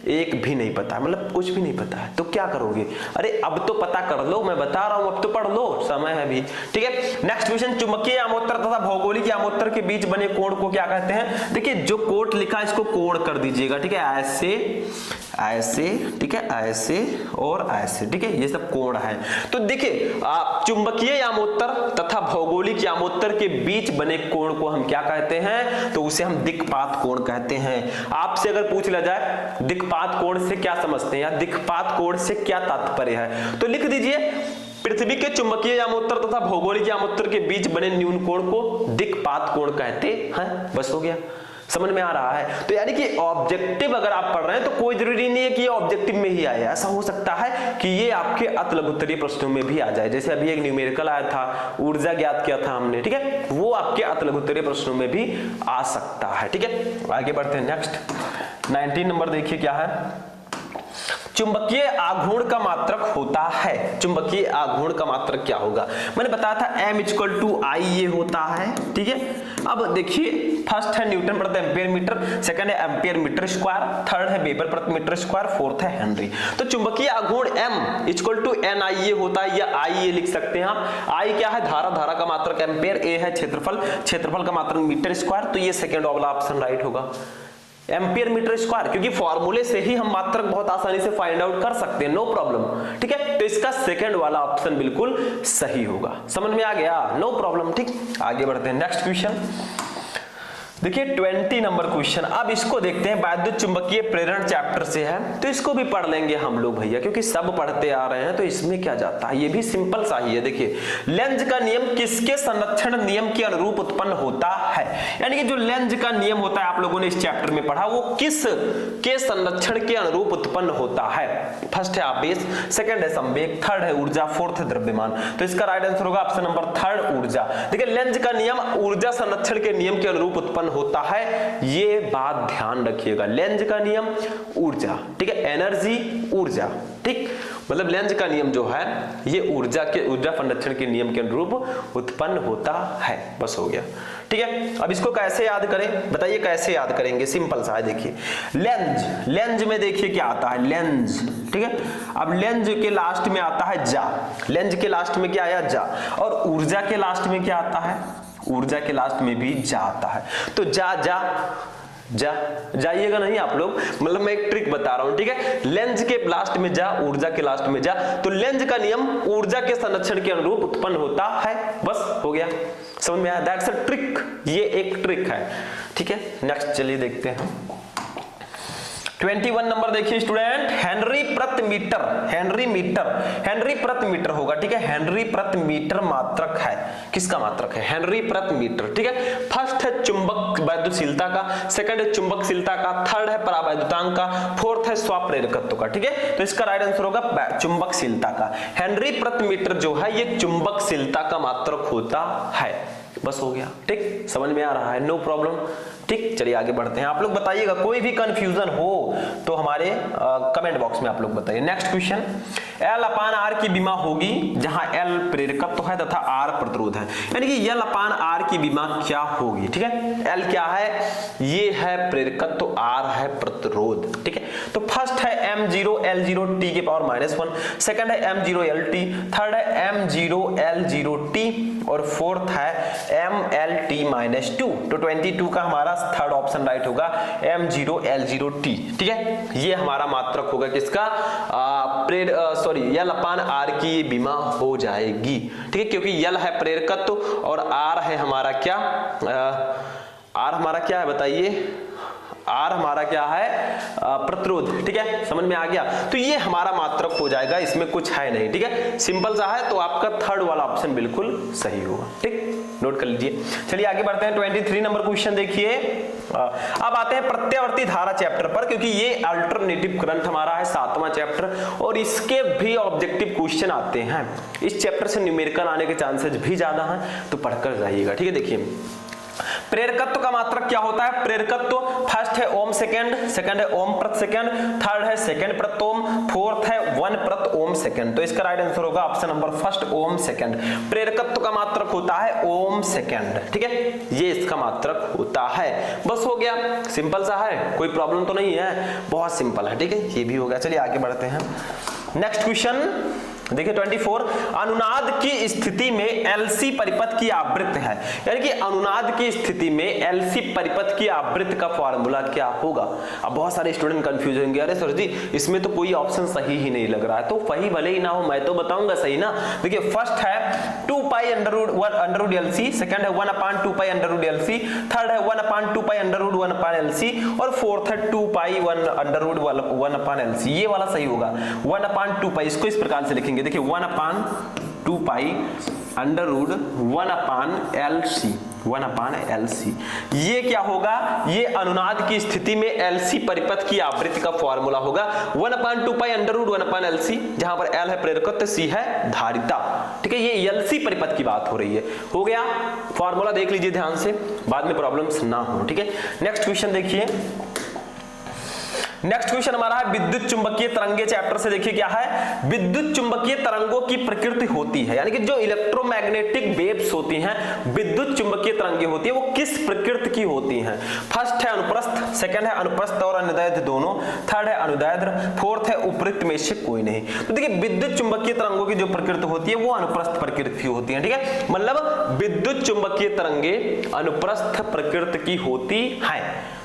एक भी नहीं पता, मतलब कुछ भी नहीं पता है। तो क्या करोगे? अरे अब तो पता कर लो, मैं बता रहा हूं, अब तो पढ़ लो, समय है अभी। ठीक है, नेक्स्ट क्वेश्चन, चुंबकीय यामोत्तर तथा भौगोलिक यामोत्तर के बीच बने कोण को क्या कहते हैं? देखिए जो कोट लिखा है इसको कोण कर दीजिएगा। ठीक है, ऐसे ऐसे, ठीक है, ऐसे और ऐसे। ठीक है, ये सब कोण है। तो देखिए चुंबकीय यामोत्तर तथा भौगोलिक यामोत्तर के बीच बने कोण को हम क्या कहते हैं? तो उसे हम दिक्पात कोण कहते हैं। आपसे अगर पूछ लिया जाए दिक्पात कोण से क्या समझते हैं या दिक्पात कोण से क्या तात्पर्य है, तो लिख दीजिए पृथ्वी के चुंबकीय यामोत्तर तथा भौगोलिक यामोत्तर के बीच बने न्यून कोण को दिक्पात कोण कहते हैं। बस हो गया, समझ में आ रहा है? तो यानी कि ऑब्जेक्टिव अगर आप पढ़ रहे हैं तो कोई जरूरी नहीं है कि ये ऑब्जेक्टिव में ही आए, ऐसा हो सकता है कि ये आपके अति लघुत्तरीय प्रश्नों में भी आ जाए। जैसे अभी एक न्यूमेरिकल आया था, ऊर्जा ज्ञात किया था हमने, ठीक है, वो आपके अति लघुत्तरीय प्रश्नों में भी आ सकता है। ठीक है, आगे बढ़ते हैं। नेक्स्ट 19 नंबर देखिए क्या है। चुंबकीय आघूर्ण का मात्रक होता है। चुंबकीय आघूर्ण का मात्रक क्या होगा? मैंने बताया था m = I ये होता है। ठीक है, अब देखिए फर्स्ट है न्यूटन प्रति एम्पियर मीटर, सेकंड है एम्पियर मीटर स्क्वायर, थर्ड है वेबर प्रति मीटर स्क्वायर, फोर्थ है हेनरी। तो चुंबकीय आघूर्ण m = NI ये होता है, या I ये लिख सकते हैं आप। I क्या है? धारा, धारा का मात्रक एम्पियर, A है क्षेत्रफल, क्षेत्रफल का मात्रक मीटर स्क्वायर। तो ये सेकंड वाला ऑप्शन राइट होगा, एम्पियर मीटर स्क्वायर, क्योंकि फॉर्मूले से ही हम मात्रक बहुत आसानी से फाइंड आउट कर सकते हैं, नो प्रॉब्लम। ठीक है, तो इसका सेकंड वाला ऑप्शन बिल्कुल सही होगा। समझ में आ गया? No problem. ठीक, आगे बढ़ते हैं। नेक्स्ट क्वेश्चन देखिए 20 नंबर क्वेश्चन। अब इसको देखते हैं, वैद्युत चुंबकीय प्रेरण चैप्टर से है, तो इसको भी पढ़ लेंगे हम लोग भैया, क्योंकि सब पढ़ते आ रहे हैं तो इसमें क्या जाता है, ये भी सिंपल सा ही है। देखिए लेंज का नियम किसके संरक्षण नियम के अनुरूप उत्पन्न होता है, यानी कि जो लेंज का नियम होता है आप लोगों ने इस चैप्टर में पढ़ा, वो किस के संरक्षण के अनुरूप उत्पन्न होता है। फर्स्ट है आवेश, सेकंड है संवेग, थर्ड है ऊर्जा, फोर्थ है द्रव्यमान। तो इसका राइट आंसर होगा ऑप्शन नंबर थर्ड, ऊर्जा। देखिए लेंज का नियम ऊर्जा संरक्षण के नियम के अनुरूप उत्पन्न होता है, ये बात ध्यान रखिएगा। लेंज का नियम ऊर्जा, ठीक है, एनर्जी ऊर्जा, ठीक, मतलब लेंज का नियम जो है ये ऊर्जा संरक्षण के नियम के अनुरूप उत्पन्न होता है। बस हो गया, ठीक है। अब इसको कैसे याद करें, बताइए कैसे याद करेंगे, सिंपल सा है। देखिए लेंज में देखिए क्या आता है, लेंज, ठीक है। अब लेंज के लास्ट में आता है जा, लेंज के लास्ट में क्या आया, जा, और ऊर्जा के लास्ट में क्या आता है, ऊर्जा के लास्ट में भी जा आता है। तो जाइएगा नहीं आप लोग, मतलब मैं एक ट्रिक बता रहा हूं, ठीक है। लेंज के लास्ट में जा, ऊर्जा के लास्ट में जा, तो लेंज का नियम ऊर्जा के संरक्षण के अनुरूप उत्पन्न होता है। बस हो गया, समझ में आया, दैट्स अ ट्रिक, ये एक ट्रिक है, ठीक है। नेक्स्ट चलिए देखते हैं 21 नंबर देखिए स्टूडेंट, हेनरी प्रति मीटर, हेनरी प्रति मीटर होगा, ठीक है। हेनरी प्रति मीटर मात्रक है, किसका मात्रक है, हेनरी प्रति मीटर, ठीक है। फर्स्ट है चुंबक वैद्युतशीलता का, सेकंड है चुंबकशीलता का, थर्ड है परावैद्युतांक का, फोर्थ है स्वप्रेरकत्व का, ठीक है। तो इसका राइट आंसर होगा चुंबकशीलता का। हेनरी प्रति मीटर जो है ये चुंबकशीलता का मात्रक होता है। बस हो गया, ठीक, समझ में आ रहा है, नो प्रॉब्लम, ठीक। चलिए आगे बढ़ते हैं, आप लोग बताइएगा कोई भी कंफ्यूजन हो तो हमारे कमेंट बॉक्स में आप लोग बताइए। नेक्स्ट क्वेश्चन, L/R की विमा होगी जहां L प्रेरकत्व है तथा R प्रतिरोध है, यानी कि L/R की विमा क्या होगी, ठीक है। L क्या है, ये है प्रेरकत्व, R है प्रतिरोध, ठीक है। तो फर्स्ट है M0 L0 t के पावर -1, सेकंड है M0 LT, थर्ड है M0 L0 t और फोर्थ है MLT -2। तो 22 का हमारा थर्ड ऑप्शन राइट होगा, M0 L0 t, ठीक है। ये हमारा मात्रक होगा किसका, L/R की बीमा हो जाएगी, ठीक है, क्योंकि L है प्रेरकत्व और R है हमारा क्या, R हमारा क्या है बताइए, R हमारा क्या है, प्रतिरोध, ठीक है, समझ में आ गया। तो ये हमारा मात्रक हो जाएगा, इसमें कुछ है नहीं, ठीक है, सिंपल सा है। तो आपका थर्ड वाला ऑप्शन बिल्कुल सही होगा, ठीक, नोट कर लीजिए। चलिए आगे बढ़ते हैं 23 नंबर क्वेश्चन देखिए। अब आते हैं प्रत्यावर्ती धारा चैप्टर पर, क्योंकि ये अल्टरनेटिव करंट हमारा है 7वां चैप्टर और इसके भी ऑब्जेक्टिव क्वेश्चन आते हैं। इस चैप्टर से न्यूमेरिकल आने के चांसेस भी ज्यादा हैं, तो पढ़कर जाइएगा, ठीक है। देखिए प्रेरकत्व का मात्रक क्या होता है, प्रेरकत्व फर्स्ट है ओम सेकंड है ओम प्रति सेकंड, थर्ड है सेकंड प्रति ओम, फोर्थ है 1 प्रति ओम सेकंड। तो इसका राइट आंसर होगा ऑप्शन नंबर फर्स्ट, ओम सेकंड। प्रेरकत्व का मात्रक होता है ओम सेकंड, ठीक है, ये इसका मात्रक होता है। बस हो गया, सिंपल सा है, कोई प्रॉब्लम तो नहीं है, बहुत सिंपल है, ठीक है, ये भी हो गया। चलिए आगे बढ़ते हैं। नेक्स्ट क्वेश्चन देखिए 24, अनुनाद की स्थिति में LC परिपथ की आवृत्ति है, यानी कि अनुनाद की स्थिति में LC परिपथ की आवृत्ति का फॉर्मूला क्या होगा। अब बहुत सारे स्टूडेंट कंफ्यूज होंगे, अरे सर जी इसमें तो कोई ऑप्शन सही ही नहीं लग रहा है। तो वही भले ही ना हो, मैं तो बताऊंगा सही ना। देखिए फर्स्ट है 2π√LC, सेकंड है 1/2π√LC, थर्ड है 1/2π√1/LC और फोर्थ है 2π1/1/LC। ये वाला सही होगा, 1/2π, इसको इस प्रकार से लिखेंगे, देखिए 1/2π√1/LC। ये क्या होगा, ये अनुनाद की स्थिति में LC परिपथ की आवृत्ति का फॉर्मूला होगा 1/2π√1/LC, जहां पर L है प्रेरकत्व, C है धारिता, ठीक है। ये LC परिपथ की बात हो रही है, हो गया। फॉर्मूला देख लीजिए ध्यान से, बाद में प्रॉब्लम्स ना हो, ठीक है। नेक्स्ट क्वेश्चन देखिए, नेक्स्ट क्वेश्चन हमारा है विद्युत चुंबकीय तरंगे चैप्टर से। देखिए क्या है, विद्युत चुंबकीय तरंगों की प्रकृति होती है, यानी कि जो इलेक्ट्रोमैग्नेटिक वेव्स होती हैं, विद्युत चुंबकीय तरंगे होती है, वो किस प्रकृति की होती हैं। फर्स्ट है अनुप्रस्थ, सेकंड है अनुप्रस्थ और अनुदैर्ध्य दोनों, थर्ड है अनुदैर्ध्य, फोर्थ है उपयुक्त में से कोई नहीं। तो देखिए विद्युत चुंबकीय तरंगों की जो प्रकृति होती है वो अनुप्रस्थ प्रकृति होती है, ठीक है, मतलब विद्युत चुंबकीय तरंगे अनुप्रस्थ प्रकृति की होती है।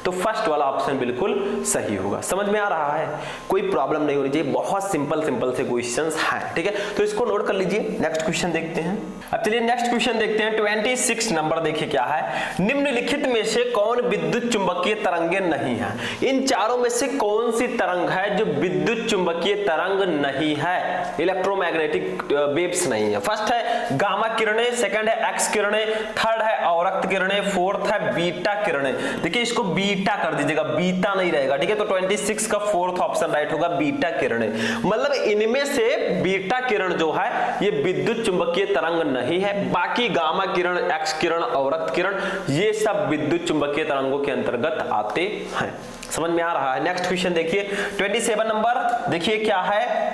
तो फर्स्ट वाला ऑप्शन बिल्कुल सही होगा। समझ में आ रहा है, कोई प्रॉब्लम नहीं होनी चाहिए, बहुत सिंपल सिंपल से क्वेश्चंस हैं, ठीक है। तो इसको नोट कर लीजिए, नेक्स्ट क्वेश्चन देखते हैं। अब चलिए नेक्स्ट क्वेश्चन देखते हैं। 26 नंबर देखिए क्या है, निम्नलिखित में से कौन विद्युत चुंबकीय तरंगे नहीं है? इन चारों में से कौन सी तरंग है जो विद्युत चुंबकीय तरंग नहीं है, इलेक्ट्रोमैग्नेटिक वेव्स नहीं है? फर्स्ट है गामा किरणें, सेकंड है एक्स किरणें, थर्ड है अवरक्त किरणें, फोर्थ है बीटा किरणें। देखिए इसको बीटा कर दीजिएगा, बीटा नहीं रहेगा, ठीक है। तो 26 का फोर्थ ऑप्शन राइट होगा, बीटा किरणें। मतलब इनमें से बीटा किरण जो है ये विद्युत चुंबकीय तरंग नहीं है, बाकी गामा किरण, एक्स किरण, अवरक्त किरण ये सब विद्युत चुंबकीय तरंगों के अंतर्गत आते हैं। समझ में आ रहा है। नेक्स्ट क्वेश्चन देखिए 27 नंबर, देखिए क्या है,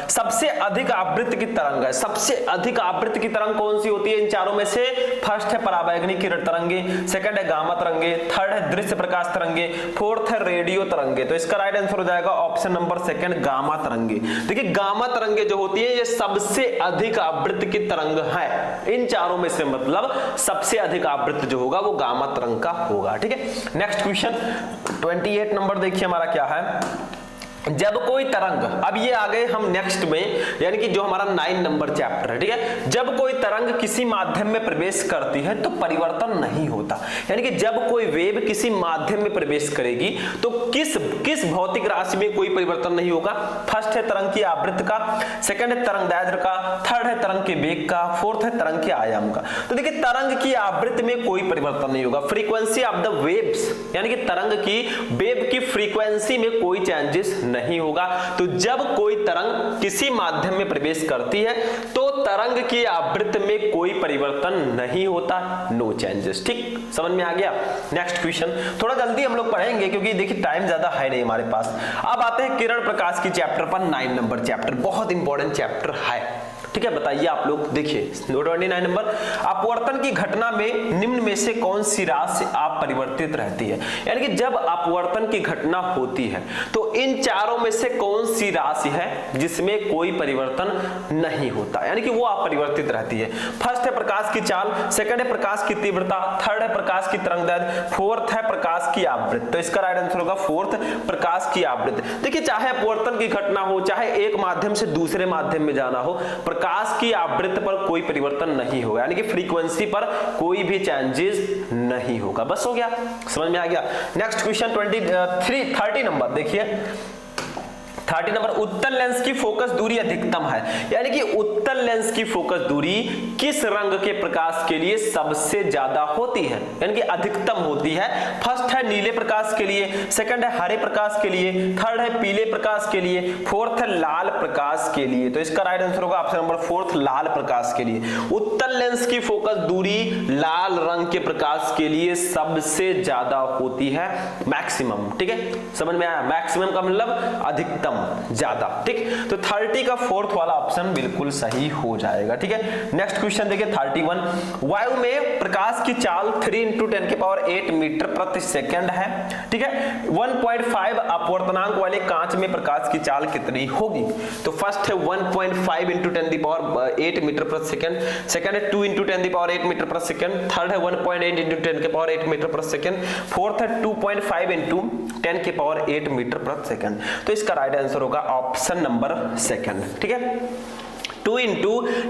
सबसे अधिक आवृत्ति की तरंग है। सबसे अधिक आवृत्ति की तरंग कौन सी होती है इन चारों में से? फर्स्ट है पराबैंगनी किरण तरंगे, सेकंड है गामा तरंगे, थर्ड है दृश्य प्रकाश तरंगे, फोर्थ है रेडियो तरंगे। तो इसका राइट आंसर हो जाएगा ऑप्शन नंबर सेकंड, गामा तरंगे। देखिए गामा तरंगे जो होती है ये सबसे अधिक आवृत्ति की तरंग है इन चारों में से, मतलब सबसे अधिक आवृत्ति जो होगा वो गामा तरंग का होगा, ठीक है। नेक्स्ट क्वेश्चन 28 नंबर देखिए हमारा क्या है, जब कोई तरंग, अब ये आ गए हम नेक्स्ट में, यानी कि जो हमारा 9 नंबर चैप्टर है, ठीक है। जब कोई तरंग किसी माध्यम में प्रवेश करती है तो परिवर्तन नहीं होता, यानी कि जब कोई वेव किसी माध्यम में प्रवेश करेगी तो किस भौतिक राशि में कोई परिवर्तन नहीं होगा? फर्स्ट है तरंग की आवृत्ति का, सेकंड है तरंग दैर्ध्य का, थर्ड है तरंग के वेग का, फोर्थ है तरंग के आयाम का। तो देखिए तरंग की आवृत्ति में कोई परिवर्तन नहीं होगा, फ्रीक्वेंसी ऑफ द वेव्स, यानी कि तरंग की वेव की फ्रीक्वेंसी में कोई चेंजेस नहीं होगा। तो जब कोई तरंग किसी माध्यम में प्रवेश करती है तो तरंग की आवृत्ति में कोई परिवर्तन नहीं होता, नो चेंजेस, ठीक। समझ में आ गया। नेक्स्ट क्वेश्चन थोड़ा जल्दी हम लोग पढ़ेंगे क्योंकि देखिए टाइम ज्यादा है नहीं हमारे पास। अब आते हैं किरण प्रकाश की चैप्टर पर, 9 नंबर चैप्टर, बहुत इंपॉर्टेंट चैप्टर है, ठीक है। बताइए आप लोग, देखिए 29 नंबर, अपवर्तन की घटना में निम्न में से कौन सी राशि अपरिवर्तित रहती है? यानी कि जब अपवर्तन की घटना होती है तो इन चारों में से कौन सी राशि है जिसमें कोई परिवर्तन नहीं होता, यानी कि वो अपरिवर्तित रहती है? फर्स्ट है प्रकाश की चाल, सेकंड है प्रकाश की तीव्रता, थर्ड है प्रकाश की तरंगदैर्ध्य, फोर्थ है प्रकाश की आवृत्ति। तो इसका राइट आंसर होगा फोर्थ, प्रकाश की आवृत्ति। देखिए चाहे अपवर्तन की घटना हो, चाहे एक माध्यम से दूसरे माध्यम में जाना हो, प्रकाश की आवृत्ति पर कोई परिवर्तन नहीं होगा, यानी कि फ्रीक्वेंसी पर कोई भी चेंजेस नहीं होगा। बस हो गया, समझ में आ गया। नेक्स्ट क्वेश्चन 30 नंबर देखिए, 30 नंबर, उत्तल लेंस की फोकस दूरी अधिकतम है, यानी कि उत्तल लेंस की फोकस दूरी किस रंग के प्रकाश के लिए सबसे ज्यादा होती है, यानी कि अधिकतम होती है? फर्स्ट है नीले प्रकाश के लिए, सेकंड है हरे प्रकाश के लिए, थर्ड है पीले प्रकाश के लिए, फोर्थ है लाल प्रकाश के लिए। तो इसका राइट आंसर होगा ऑप्शन नंबर फोर्थ, लाल प्रकाश के लिए। उत्तल लेंस की फोकस दूरी लाल रंग के प्रकाश के लिए सबसे ज्यादा होती है, मैक्सिमम, ठीक है। समझ में आया, मैक्सिमम का मतलब अधिकतम, ज्यादा, ठीक। तो 30 का फोर्थ वाला ऑप्शन बिल्कुल सही हो जाएगा, ठीक है। नेक्स्ट क्वेश्चन देखिए 31, वायु में प्रकाश की चाल 3 × 10⁸ मीटर प्रति सेकंड है, ठीक है। 1.5 अपवर्तनांक वाले कांच में प्रकाश की चाल कितनी होगी? तो फर्स्ट है 1.5 × 10⁸ मीटर प्रति सेकंड, सेकंड है 2 × 10⁸ मीटर प्रति सेकंड, थर्ड है 1.8 × 10⁸ मीटर प्रति सेकंड, फोर्थ है 2.5 × 10⁸ मीटर प्रति सेकंड। तो इसका राइट आंसर होगा ऑप्शन नंबर सेकंड, ठीक है। 2 ×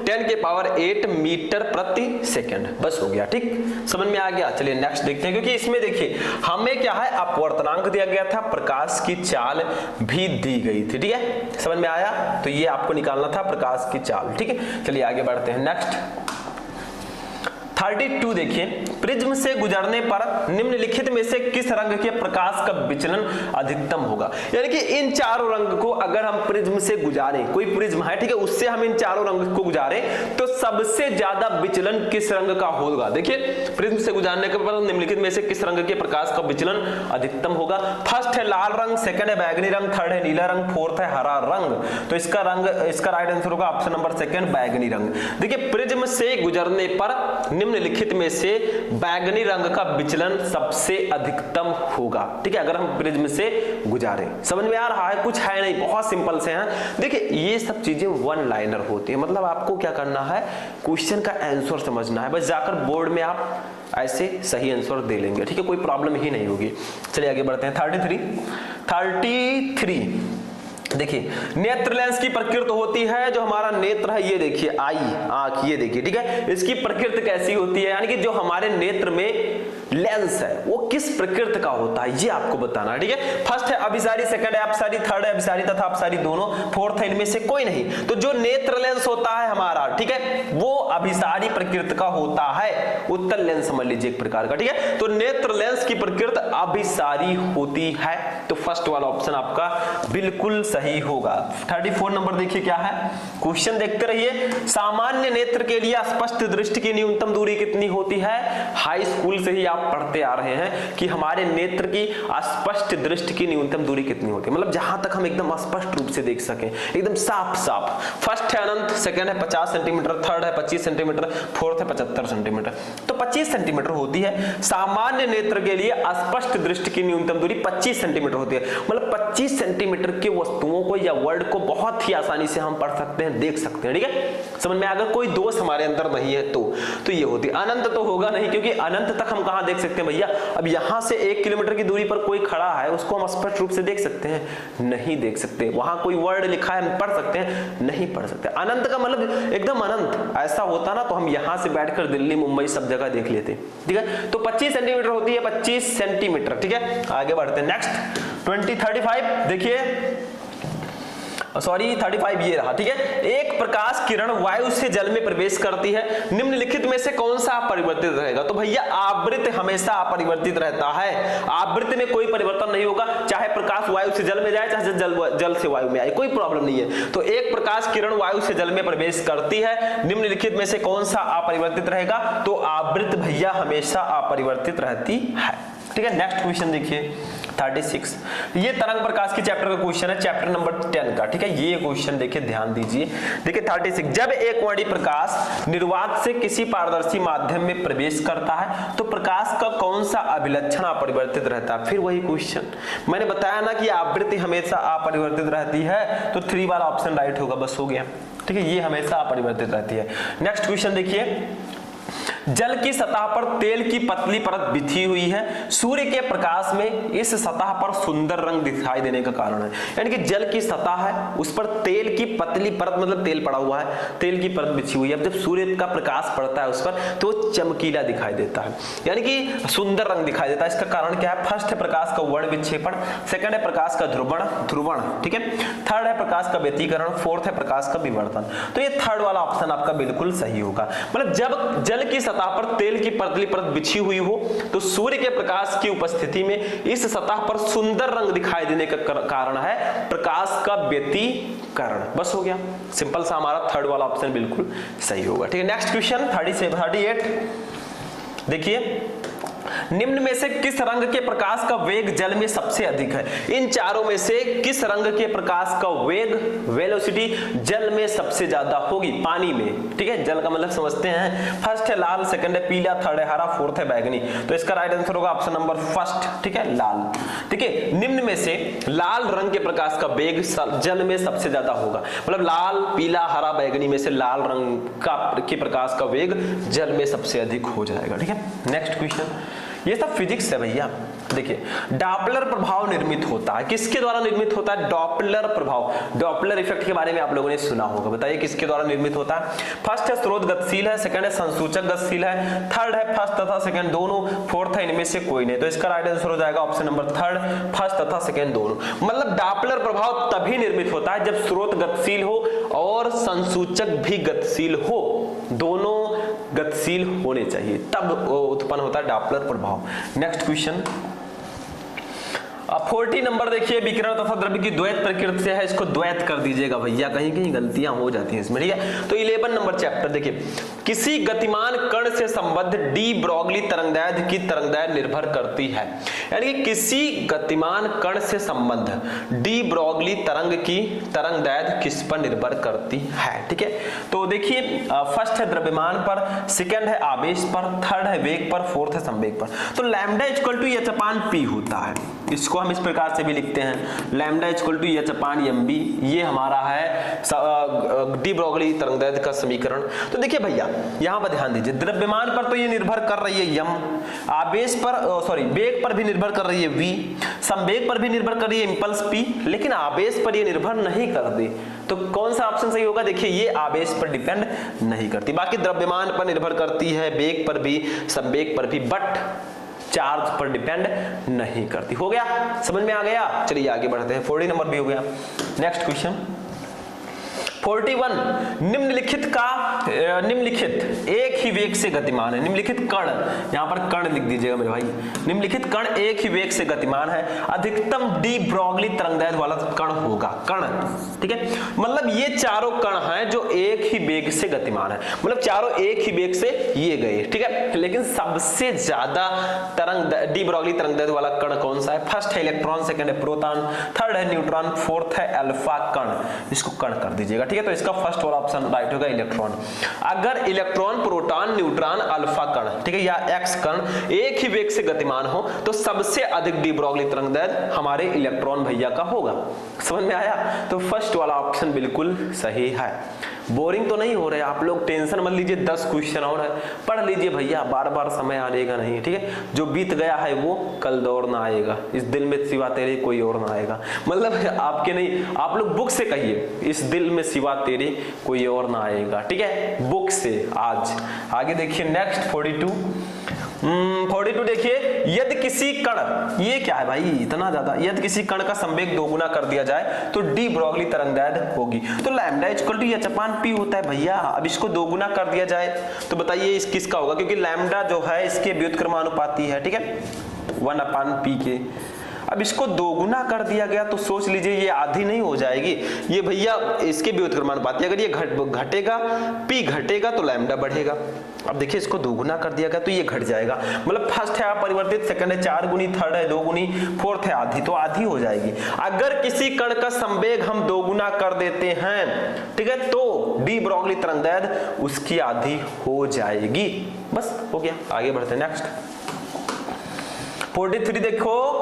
10⁸ मीटर प्रति सेकंड, बस हो गया, ठीक। समझ में आ गया। चलिए नेक्स्ट देखते हैं, क्योंकि इसमें देखिए हमें क्या है, अपवर्तनांक दिया गया था, प्रकाश की चाल भी दी गई थी, ठीक है। समझ में आया, तो ये आपको निकालना था प्रकाश की चाल, ठीक है। चलिए आगे बढ़ते हैं। नेक्स्ट 32 देखिए, प्रिज्म से गुजरने पर निम्नलिखित में से किस रंग के प्रकाश का विचलन अधिकतम होगा? यानी कि इन चारों रंग को अगर हम प्रिज्म से गुजारें, कोई प्रिज्म है, ठीक है, उससे हम इन चारों रंग को गुजारें तो सबसे ज्यादा विचलन किस रंग का होगा? देखिए प्रिज्म से गुजारने के बाद निम्नलिखित में से किस रंग के प्रकाश का विचलन अधिकतम होगा? फर्स्ट है लाल रंग, सेकंड है बैगनी रंग, थर्ड है नीला रंग, फोर्थ है हरा रंग। तो इसका राइट आंसर होगा ऑप्शन नंबर सेकंड, बैगनी रंग। देखिए प्रिज्म से गुजरने पर निम्नलिखित में से बैगनी रंग का विचलन सबसे अधिकतम होगा, ठीक है, अगर हम प्रिज्म से गुजारे। समझ में आ रहा है? कुछ है नहीं, बहुत सिंपल से हैं। देखिए ये सब चीजें वन लाइनर होती है, मतलब आपको क्या करना है, क्वेश्चन का आंसर समझना है, बस जाकर बोर्ड में आप ऐसे सही आंसर दे लेंगे, ठीक है, कोई प्रॉब्लम ही नहीं होगी। चलिए आगे बढ़ते हैं। 33 देखिए, नेत्र लेंस की प्रकृति होती है, जो हमारा नेत्र है ये देखिए आई आंख, ये देखिए, ठीक है, इसकी प्रकृति कैसी होती है, यानी कि जो हमारे नेत्र में लेंस है वो किस प्रकृति का होता है ये आपको बताना है, ठीक है। फर्स्ट है अभिसारी, सेकंड है अपसारी, थर्ड है अभिसारी तथा अपसारी दोनों, फोर्थ है इनमें से कोई नहीं। तो जो नेत्र लेंस होता है हमारा, ठीक है, वो अभिसारी प्रकृति का होता है, उत्तल लेंस समझ लीजिए एक प्रकार का, ठीक है। तो नेत्र लेंस की प्रकृति अभिसारी होती है, तो फर्स्ट वाला ऑप्शन आपका बिल्कुल सही होगा। 34 नंबर देखिए क्या है, क्वेश्चन देखते रहिए। सामान्य नेत्र के लिए स्पष्ट दृष्टि की न्यूनतम दूरी कितनी होती है? हाई स्कूल से ही आप पढ़ते आ रहे हैं कि हमारे नेत्र की स्पष्ट दृष्टि की न्यूनतम दूरी कितनी होती है, मतलब जहां तक हम एकदम स्पष्ट रूप से देख सकें, एकदम साफ साफ। फर्स्ट है अनंत, सेकंड है 50 सेंटीमीटर, थर्ड है 25 सेंटीमीटर, फोर्थ है 75 सेंटीमीटर। तो 25 सेंटीमीटर होती है सामान्य नेत्र के लिए स्पष्ट दृष्टि की न्यूनतम दूरी 25 सेंटीमीटर होती है, मतलब 25 सेंटीमीटर की वस्तुओं को या वर्ड को बहुत ही आसानी से हम पढ़ सकते हैं, देख सकते हैं, ठीक है, समझ में। अगर कोई दोष हमारे अंदर नहीं है तो ये होती है। अनंत तो होगा नहीं, क्योंकि अनंत तक हम कहां देख सकते हैं भैया? अब यहां से 1 किलोमीटर की दूरी पर कोई खड़ा है, उसको हम स्पष्ट रूप से देख सकते हैं? नहीं देख सकते। वहां कोई वर्ड लिखा है, हम पढ़ सकते हैं? नहीं पढ़ सकते। अनंत का मतलब एकदम अनंत, ऐसा होता ना तो हम यहां से बैठकर दिल्ली मुंबई सब जगह देख लेते, ठीक है। तो 25 सेंटीमीटर होती है, 25 सेंटीमीटर, ठीक है। आगे बढ़ते हैं। नेक्स्ट 35 देखिए, सॉरी 35 ये रहा, ठीक है। एक प्रकाश किरण वायु से जल में प्रवेश करती है, निम्नलिखित में से कौन सा अपरिवर्तित रहेगा? तो भैया आवृत्त हमेशा अपरिवर्तित रहता है, आवृत्त में कोई परिवर्तन नहीं होगा, चाहे प्रकाश वायु से जल में जाए, चाहे जल से वायु में आए, कोई प्रॉब्लम नहीं है। तो एक प्रकाश किरण वायु से जल में प्रवेश करती है, निम्नलिखित में से कौन सा अपरिवर्तित रहेगा? तो आवृत्त भैया हमेशा अपरिवर्तित रहती है, ठीक है। नेक्स्ट क्वेश्चन देखिए 36, ये तरंग प्रकाश की चैप्टर का क्वेश्चन है, चैप्टर नंबर 10 का, ठीक है। ये क्वेश्चन देखिए, ध्यान दीजिए। देखिए 36, जब एक वर्णी प्रकाश निर्वात से किसी पारदर्शी माध्यम में प्रवेश करता है तो प्रकाश का कौन सा अभिलक्षण अपरिवर्तित रहता है? फिर वही क्वेश्चन मैंने बताया ना कि आवृत्ति हमेशा अपरिवर्तित रहती है, तो 3 वाला ऑप्शन राइट होगा, बस हो गया, ठीक है। ये हमेशा अपरिवर्तित रहती है। नेक्स्ट क्वेश्चन देखिए, जल की सतह पर तेल की पतली परत बिछी हुई है, सूर्य के प्रकाश में इस सतह पर सुंदर रंग दिखाई देने का कारण है। यानी कि जल की सतह है, उस पर तेल की पतली परत, मतलब तेल पड़ा हुआ है, तेल की परत बिछी हुई है। अब जब सूर्य का प्रकाश पड़ता है उस पर तो चमकीला दिखाई देता है, यानी कि सुंदर रंग दिखाई देता है। इसका कारण क्या है? फर्स्ट है प्रकाश का वर्ण विक्षेपण, सेकंड है प्रकाश का ध्रुवण, ठीक है, थर्ड है प्रकाश का व्यतिकरण, फोर्थ है प्रकाश का विवर्तन। तो ये थर्ड वाला ऑप्शन आपका बिल्कुल सही होगा। मतलब जब जल की सतह पर तेल की पतली परत बिछी हुई हो तो सूर्य के प्रकाश की उपस्थिति में इस सतह पर सुंदर रंग दिखाई देने का कारण है प्रकाश का व्यतिकरण। बस हो गया, सिंपल सा हमारा थर्ड वाला ऑप्शन बिल्कुल सही होगा, ठीक है। नेक्स्ट क्वेश्चन 38 देखिए, निम्न में से किस रंग के प्रकाश का वेग जल में सबसे अधिक है? इन चारों में से किस रंग के प्रकाश का वेग, वेलोसिटी जल में सबसे ज्यादा होगी? पानी में, ठीक है। जल का मतलब समझते हैं, फर्स्ट है लाल, सेकंड है पीला, थर्ड है हरा, फोर्थ है बैगनी। तो इसका राइट आंसर होगा ऑप्शन नंबर फर्स्ट, ठीक है, लाल, ठीक है। निम्न में से लाल रंग के प्रकाश का वेग जल में सबसे ज्यादा होगा, मतलब लाल, पीला, हरा, बैगनी में से लाल रंग के प्रकाश का वेग जल में सबसे अधिक हो जाएगा, ठीक है। नेक्स्ट क्वेश्चन, ये सब फिजिक्स है भैया। देखिए, डॉपलर प्रभाव निर्मित होता है, किसके द्वारा निर्मित होता है? डॉपलर प्रभाव, डॉपलर इफेक्ट के बारे में आप लोगों ने सुना होगा, बताइए किसके द्वारा निर्मित होता है? फर्स्ट है स्रोत गतिशील है, सेकंड है संसूचक गतिशील है, थर्ड है फर्स्ट तथा सेकंड दोनों, फोर्थ है इनमें से कोई नहीं। तो इसका राइट आंसर हो जाएगा ऑप्शन नंबर थर्ड, फर्स्ट तथा सेकंड दोनों। मतलब डॉपलर प्रभाव तभी निर्मित होता है जब स्रोत गतिशील हो और संसूचक भी गतिशील हो, दोनों गतिशील होने चाहिए, तब उत्पन्न होता है डॉपलर प्रभाव। नेक्स्ट क्वेश्चन 40 नंबर देखिए, विकिरण तथा द्रव्य की द्वैत प्रकृति से है, इसको द्वैत कर दीजिएगा भैया, कहीं कहीं गलतियां हो जाती हैं इसमें, ठीक है। तो 11 नंबर चैप्टर देखिए, किसी गतिमान कण से संबद्ध डी ब्रोगली तरंगदैर्घ्य की तरंगदैर्घ्य निर्भर करती है। यानी कि किसी गतिमान कण से संबद्ध डी ब्रोगली तरंग की तरंगदैर्घ्य किस पर निर्भर करती है, ठीक है। तो देखिए, फर्स्ट है द्रव्यमान पर, सेकंड है आवेश पर, थर्ड है वेग पर, फोर्थ है संवेग पर। तो लैम्डा इक्वल टू h/p होता है, इसको इसको हम इस प्रकार से भी लिखते हैं lambda equal to H upon M B. ये हमारा है डी ब्रोगली तरंगदैर्घ्य का समीकरण। तो देखिए भैया यहाँ पर ध्यान दीजिए, द्रव्यमान पर तो ये निर्भर कर रही है यम, आवेश पर वेग पर भी निर्भर कर रही है v, संवेग पर भी निर्भर कर रही है इंपल्स p, लेकिन आवेश पर ये निर्भर नहीं करती। तो कौन सा ऑप्शन सही होगा? देखिए ये आवेश पर डिपेंड नहीं करती, बाकी द्रव्यमान पर निर्भर करती है, वेग पर भी, संवेग पर भी, बट चार्ज पर डिपेंड नहीं करती। हो गया, समझ में आ गया? चलिए आगे बढ़ते हैं। 40 नंबर भी हो गया। नेक्स्ट क्वेश्चन 41, निम्नलिखित एक ही वेग से गतिमान है। निम्नलिखित कण, यहां पर कण लिख दीजिएगा मेरे भाई। निम्नलिखित कण एक ही वेग से गतिमान है, अधिकतम डी ब्रोगली तरंगदैर्घ्य वाला कण होगा। कण, ठीक है, मतलब ये चारों कण हैं जो एक ही वेग से गतिमान है, मतलब चारों एक ही वेग से ये गए, ठीक है। लेकिन सबसे ज्यादा डी ब्रोगली तरंगदैर्घ्य वाला कण कौन सा है? फर्स्ट है इलेक्ट्रॉन, सेकंड है प्रोटॉन, थर्ड है न्यूट्रॉन, फोर्थ है अल्फा कण। इसको कण कर दीजिएगा, ठीक है। तो इसका फर्स्ट वाला ऑप्शन राइट होगा इलेक्ट्रॉन। अगर इलेक्ट्रॉन, प्रोटॉन, न्यूट्रॉन, अल्फा कण, ठीक है, या एक्स कण एक ही वेग से गतिमान हो तो सबसे अधिक डी ब्रोगली तरंगदैर्घ्य हमारे इलेक्ट्रॉन भैया का होगा। समझ में आया? तो फर्स्ट वाला ऑप्शन बिल्कुल सही है। बोरिंग तो नहीं हो रहे आप लोग, टेंशन मत लीजिए, 10 क्वेश्चन और है, पढ़ लीजिए भैया, बार बार समय आएगा नहीं, ठीक है। जो बीत गया है वो कल दौड़ ना आएगा, इस दिल में सिवा तेरे कोई और ना आएगा। मतलब आपके नहीं, आप लोग बुक से कहिए इस दिल में सिवा तेरे कोई और ना आएगा, ठीक है, बुक से। आज आगे देखिए नेक्स्ट 42 देखिए, यदि किसी कण, ये क्या है भाई इतना ज्यादा, यदि किसी कण का संवेग दोगुना कर दिया जाए तो डी ब्रोगली तरंगदैर्घ्य होगी। तो lambda equal to H upon P होता है भैया। अब इसको दोगुना कर दिया जाए तो बताइए इस किसका होगा, क्योंकि लैम्डा जो है इसके व्युत्क्रमानुपाती है, ठीक है, 1 अपान पी के। अब इसको दोगुना कर दिया गया तो सोच लीजिए ये आधी नहीं हो जाएगी, ये भैया इसके व्युत्क्रमानुपाती, अगर ये घटेगा, पी घटेगा तो लैम्डा बढ़ेगा। अब देखिए इसको दोगुना कर दिया गया तो ये घट जाएगा, मतलब फर्स्ट है अपरिवर्तित, सेकंड है 4 गुनी, थर्ड है 2 गुनी, फोर्थ है आधी, तो आधी हो जाएगी। अगर किसी कण का संवेग हम दोगुना कर देते हैं, ठीक है, तो डी ब्रोगली तरंगदैर्घ्य उसकी आधी हो जाएगी। बस हो गया, आगे बढ़ते हैं नेक्स्ट 43 देखो,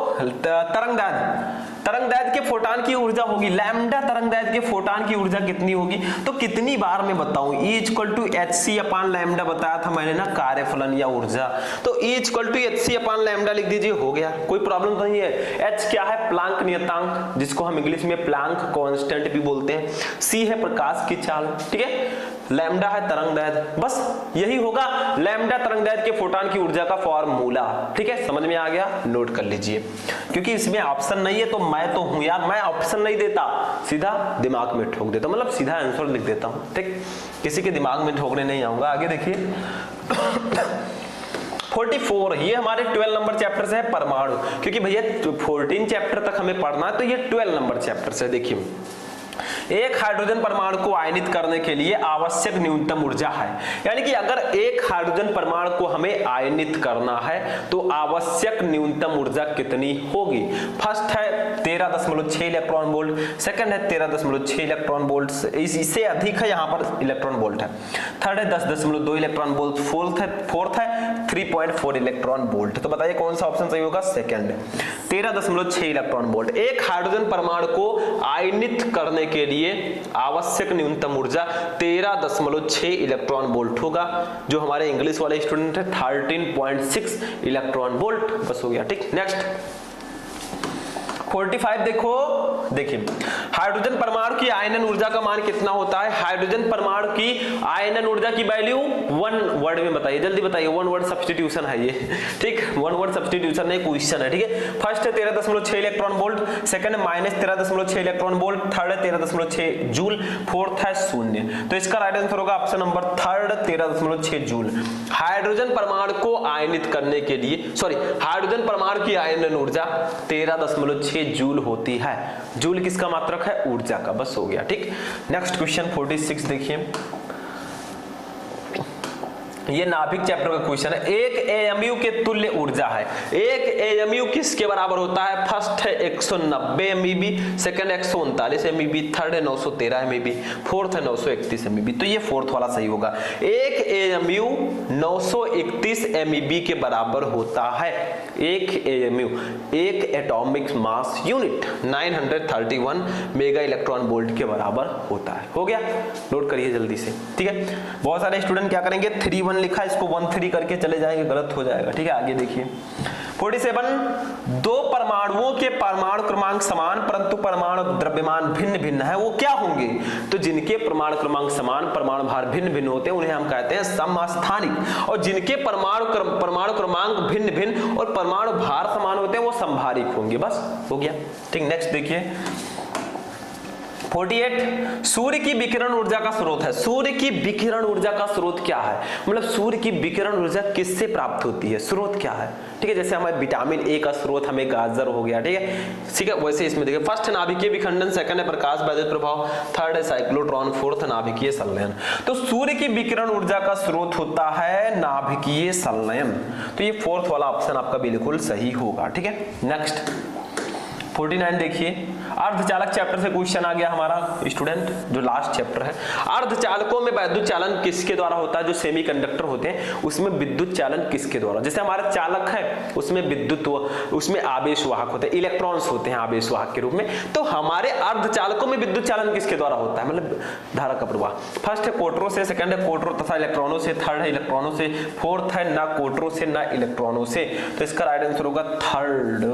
तरंगदैर्घ्य के फोटॉन की ऊर्जा होगी, लैम्डा तरंगदैर्घ्य के फोटॉन की ऊर्जा कितनी होगी? तो कितनी बार मैं बताऊं, E equal to H C upon lambda बताया था मैंने ना, कार्यफलन या ऊर्जा। तो E equal to H C upon lambda लिख दीजिए, हो गया, कोई प्रॉब्लम तो नहीं है। H क्या है? प्लांक नियतांक, जिसको हम इंग्लिश में प्लांक कांस्टेंट भी बोलते हैं। C है प्रकाश की चाल, ठीक है। लैम्डा है तरंगदैर्घ्य, बस यही होगा लैम्डा तरंगदैर्घ्य के फोटॉन की ऊर्जा का फॉर्मूला, ठीक है। समझ में आ गया? नोट कर लीजिए, क्योंकि इसमें ऑप्शन नहीं है तो मैं तो हूं यार, मैं ऑप्शन नहीं देता, सीधा दिमाग में ठोक देता, मतलब सीधा आंसर लिख देता हूं, ठीक, किसी के दिमाग में ठोकने नहीं आऊंगा। आगे देखिए 44, ये हमारे 12 नंबर चैप्टर से है परमाणु, क्योंकि भैया 14 चैप्टर तक हमें पढ़ना है तो ये 12 नंबर चैप्टर से। देखिए एक हाइड्रोजन परमाणु को आयनित करने के लिए आवश्यक न्यूनतम ऊर्जा है, यानी कि अगर एक हाइड्रोजन परमाणु को हमें आयनित करना है तो आवश्यक न्यूनतम ऊर्जा कितनी होगी? फर्स्ट है 13.6 इलेक्ट्रॉन वोल्ट, सेकंड है 13.6 इलेक्ट्रॉन वोल्ट, इससे अधिक है यहाँ पर इलेक्ट्रॉन वोल्ट है, थर्ड है 10.2 इलेक्ट्रॉन वोल्ट, फोर्थ है 3.4 इलेक्ट्रॉन वोल्ट। तो बताइए कौन सा ऑप्शन सही होगा? Second, 13.6 electron volt. एक हाइड्रोजन परमाणु को आयनित करने के लिए आवश्यक न्यूनतम ऊर्जा 13.6 इलेक्ट्रॉन वोल्ट होगा, जो हमारे इंग्लिश वाले स्टूडेंट है 13.6 इलेक्ट्रॉन वोल्ट। बस हो गया, ठीक। नेक्स्ट 45 देखो, देखिए हाइड्रोजन परमाणु की आयनन ऊर्जा का मान कितना होता है? हाइड्रोजन परमाणु की आयनन ऊर्जा की वैल्यू 1 वर्ड में बताइए, जल्दी बताइए। 1 वर्ड सब्स्टिट्यूशन है ये, ठीक, 1 वर्ड सब्स्टिट्यूशन है, क्वेश्चन है, ठीक है। फर्स्ट है 13.6 इलेक्ट्रॉन वोल्ट, सेकंड है -13.6 इलेक्ट्रॉन वोल्ट, थर्ड है 13.6 जूल, फोर्थ है 0। तो इसका राइट आंसर होगा option number third, 13.6 joule. Hydrogen परमाणु को आयनित करने के लिए, सॉरी, हाइड्रोजन परमाणु की आयनन ऊर्जा 13.6 जूल होती है। जूल किसका मात्रक है? ऊर्जा का। बस हो गया, ठीक। नेक्स्ट क्वेश्चन 46 देखिए, ये नाभिक चैप्टर का क्वेश्चन है। एक एएमयू के तुल्य ऊर्जा है। एक एएमयू किसके बराबर होता है? फर्स्ट है 190 एमईबी, सेकंड 139 एमईबी, थर्ड है 913 एमईबी, फोर्थ है 931 एमईबी। तो ये फोर्थ वाला सही होगा। एक एएमयू 931 एमईबी के बराबर होता है। एक एएमयू, एक atomic mass unit 931 mega electron volt के बराबर होता है। हो गया, नोट करिए जल्दी से, ठीक है। बहुत सारे स्टूडेंट क्या करेंगे, 31 लिखा है, इसको 13 करके चले जाएंगे, गलत हो जाएगा, ठीक है। आगे देखिए 47, दो परमाणुओं के परमाणु क्रमांक समान परंतु परमाणु द्रव्यमान भिन्न भिन्न है, वो क्या होंगे? तो जिनके परमाणु क्रमांक समान, परमाणु भार भिन्न भिन्न होते हैं, उन्हें हम कहते हैं समस्थानिक। और जिनके परमाणु क्रमांक भिन्न भिन्न और परमाणु भार समान होते हैं, वो समभारिक होंगे। बस हो गया, ठीक। नेक्स्ट देखिए 48, सूर्य की विकिरण ऊर्जा का स्रोत है। सूर्य की विकिरण ऊर्जा का स्रोत क्या है? मतलब सूर्य की विकिरण ऊर्जा किससे प्राप्त होती है, स्रोत क्या है, ठीक है। जैसे हमें विटामिन ए का स्रोत हमें गाजर हो गया, ठीक है, ठीक है। वैसे इसमें देखिए, फर्स्ट है नाभिकीय विखंडन, सेकंड है प्रकाश वैद्युत प्रभाव, थर्ड है साइक्लोट्रॉन, फोर्थ है नाभिकीय संलयन। तो सूर्य की विकिरण ऊर्जा का स्रोत होता है नाभिकीय संलयन। तो ये फोर्थ वाला ऑप्शन आपका बिल्कुल सही होगा, ठीक है। नेक्स्ट 49 देखिए, अर्धचालक चैप्टर से क्वेश्चन आ गया हमारा स्टूडेंट, जो लास्ट चैप्टर है। अर्धचालकों में विद्युत चालन किसके द्वारा होता है? जो सेमीकंडक्टर होते हैं उसमें विद्युत चालन किसके द्वारा? जैसे हमारा चालक है उसमें विद्युत, उसमें आवेश वाहक होते हैं, इलेक्ट्रॉन्स होते हैं आवेश वाहक के रूप में। तो हमारे अर्धचालकों में विद्युत चालन किसके द्वारा होता है? मतलब धारा का प्रवाह। फर्स्ट है कोटरों से, सेकंड है कोटरों तथा इलेक्ट्रॉनों से, थर्ड है इलेक्ट्रॉनों से, फोर्थ है ना कोटरों से ना इलेक्ट्रॉनों से। तो इसका राइट आंसर होगा थर्ड।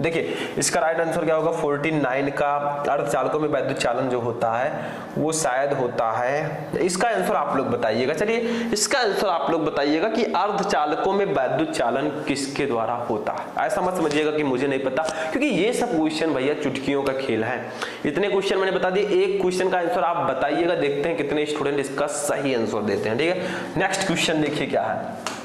देखिए इसका राइट आंसर क्या होगा? 49 का अर्धचालकों में वैद्युत चालन जो होता है वो शायद होता है, इसका आंसर आप लोग बताइएगा। चलिए इसका आंसर आप लोग बताइएगा कि अर्धचालकों में वैद्युत चालन किसके द्वारा होता है। ऐसा मत समझिएगा कि मुझे नहीं पता, क्योंकि ये सब क्वेश्चन भैया चुटकियों का खेल है। इतने क्वेश्चन मैंने बता दिए, एक क्वेश्चन का आंसर आप बताइएगा, देखते हैं कितने स्टूडेंट इसका सही आंसर देते हैं, ठीक है। नेक्स्ट क्वेश्चन देखिए क्या है।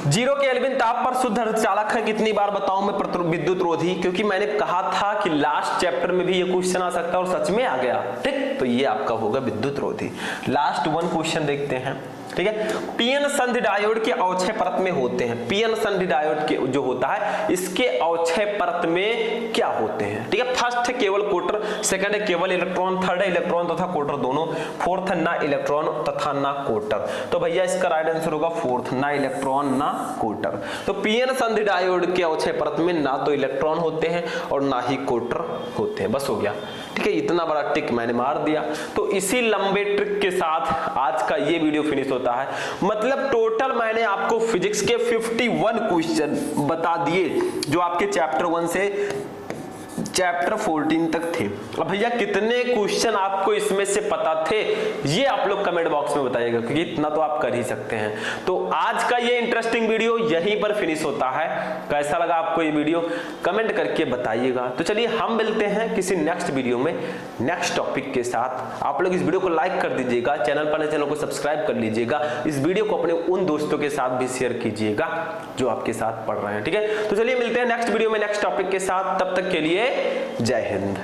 0 केल्विन ताप पर शुद्ध अर्धचालक है। कितनी बार बताऊं मैं विद्युत रोधी? क्योंकि मैंने कहा था कि लास्ट चैप्टर में भी ये क्वेश्चन आ सकता है और सच में आ गया, ठीक। तो ये आपका होगा विद्युत रोधी। लास्ट वन क्वेश्चन देखते हैं, ठीक है। पीएन संधि डायोड के अवक्षय परत में होते हैं। पीएन संधि डायोड के जो होता है इसके अवक्षय परत में क्या होते हैं, ठीक है। फर्स्ट है केवल कोटर, सेकंड है केवल इलेक्ट्रॉन, थर्ड है इलेक्ट्रॉन तथा कोटर दोनों, फोर्थ है ना इलेक्ट्रॉन तथा ना कोटर। तो भैया इसका राइट आंसर होगा फोर्थ, ना इलेक्ट्रॉन ना कोटर। तो पीएन संधि डायोड के अवक्षय परत में ना तो इलेक्ट्रॉन होते हैं और ना ही कोटर होते हैं। बस हो गया, ठीक है। इतना बड़ा ट्रिक मैंने मार दिया। तो इसी लंबे ट्रिक के साथ आज का ये वीडियो फिनिश होता है। मतलब टोटल मैंने आपको फिजिक्स के 51 क्वेश्चन बता दिए जो आपके चैप्टर 1 से चैप्टर 14 तक थे। अब भैया कितने क्वेश्चन आपको इसमें से पता थे ये आप लोग कमेंट बॉक्स में बताइएगा, क्योंकि इतना तो आप कर ही सकते हैं। तो आज का ये इंटरेस्टिंग वीडियो यहीं पर फिनिश होता है। कैसा लगा आपको ये वीडियो कमेंट करके बताइएगा। तो चलिए हम मिलते हैं किसी नेक्स्ट वीडियो में नेक्स्ट टॉपिक के साथ। आप लोग इस वीडियो को लाइक कर दीजिएगा, चैनल पर चैनल को सब्सक्राइब कर लीजिएगा, इस वीडियो को अपने उन दोस्तों के साथ भी शेयर कीजिएगा जो आपके साथ पढ़ रहे हैं, ठीक है। तो चलिए मिलते हैं नेक्स्ट वीडियो में नेक्स्ट टॉपिक के साथ। तब तक के लिए जय हिंद।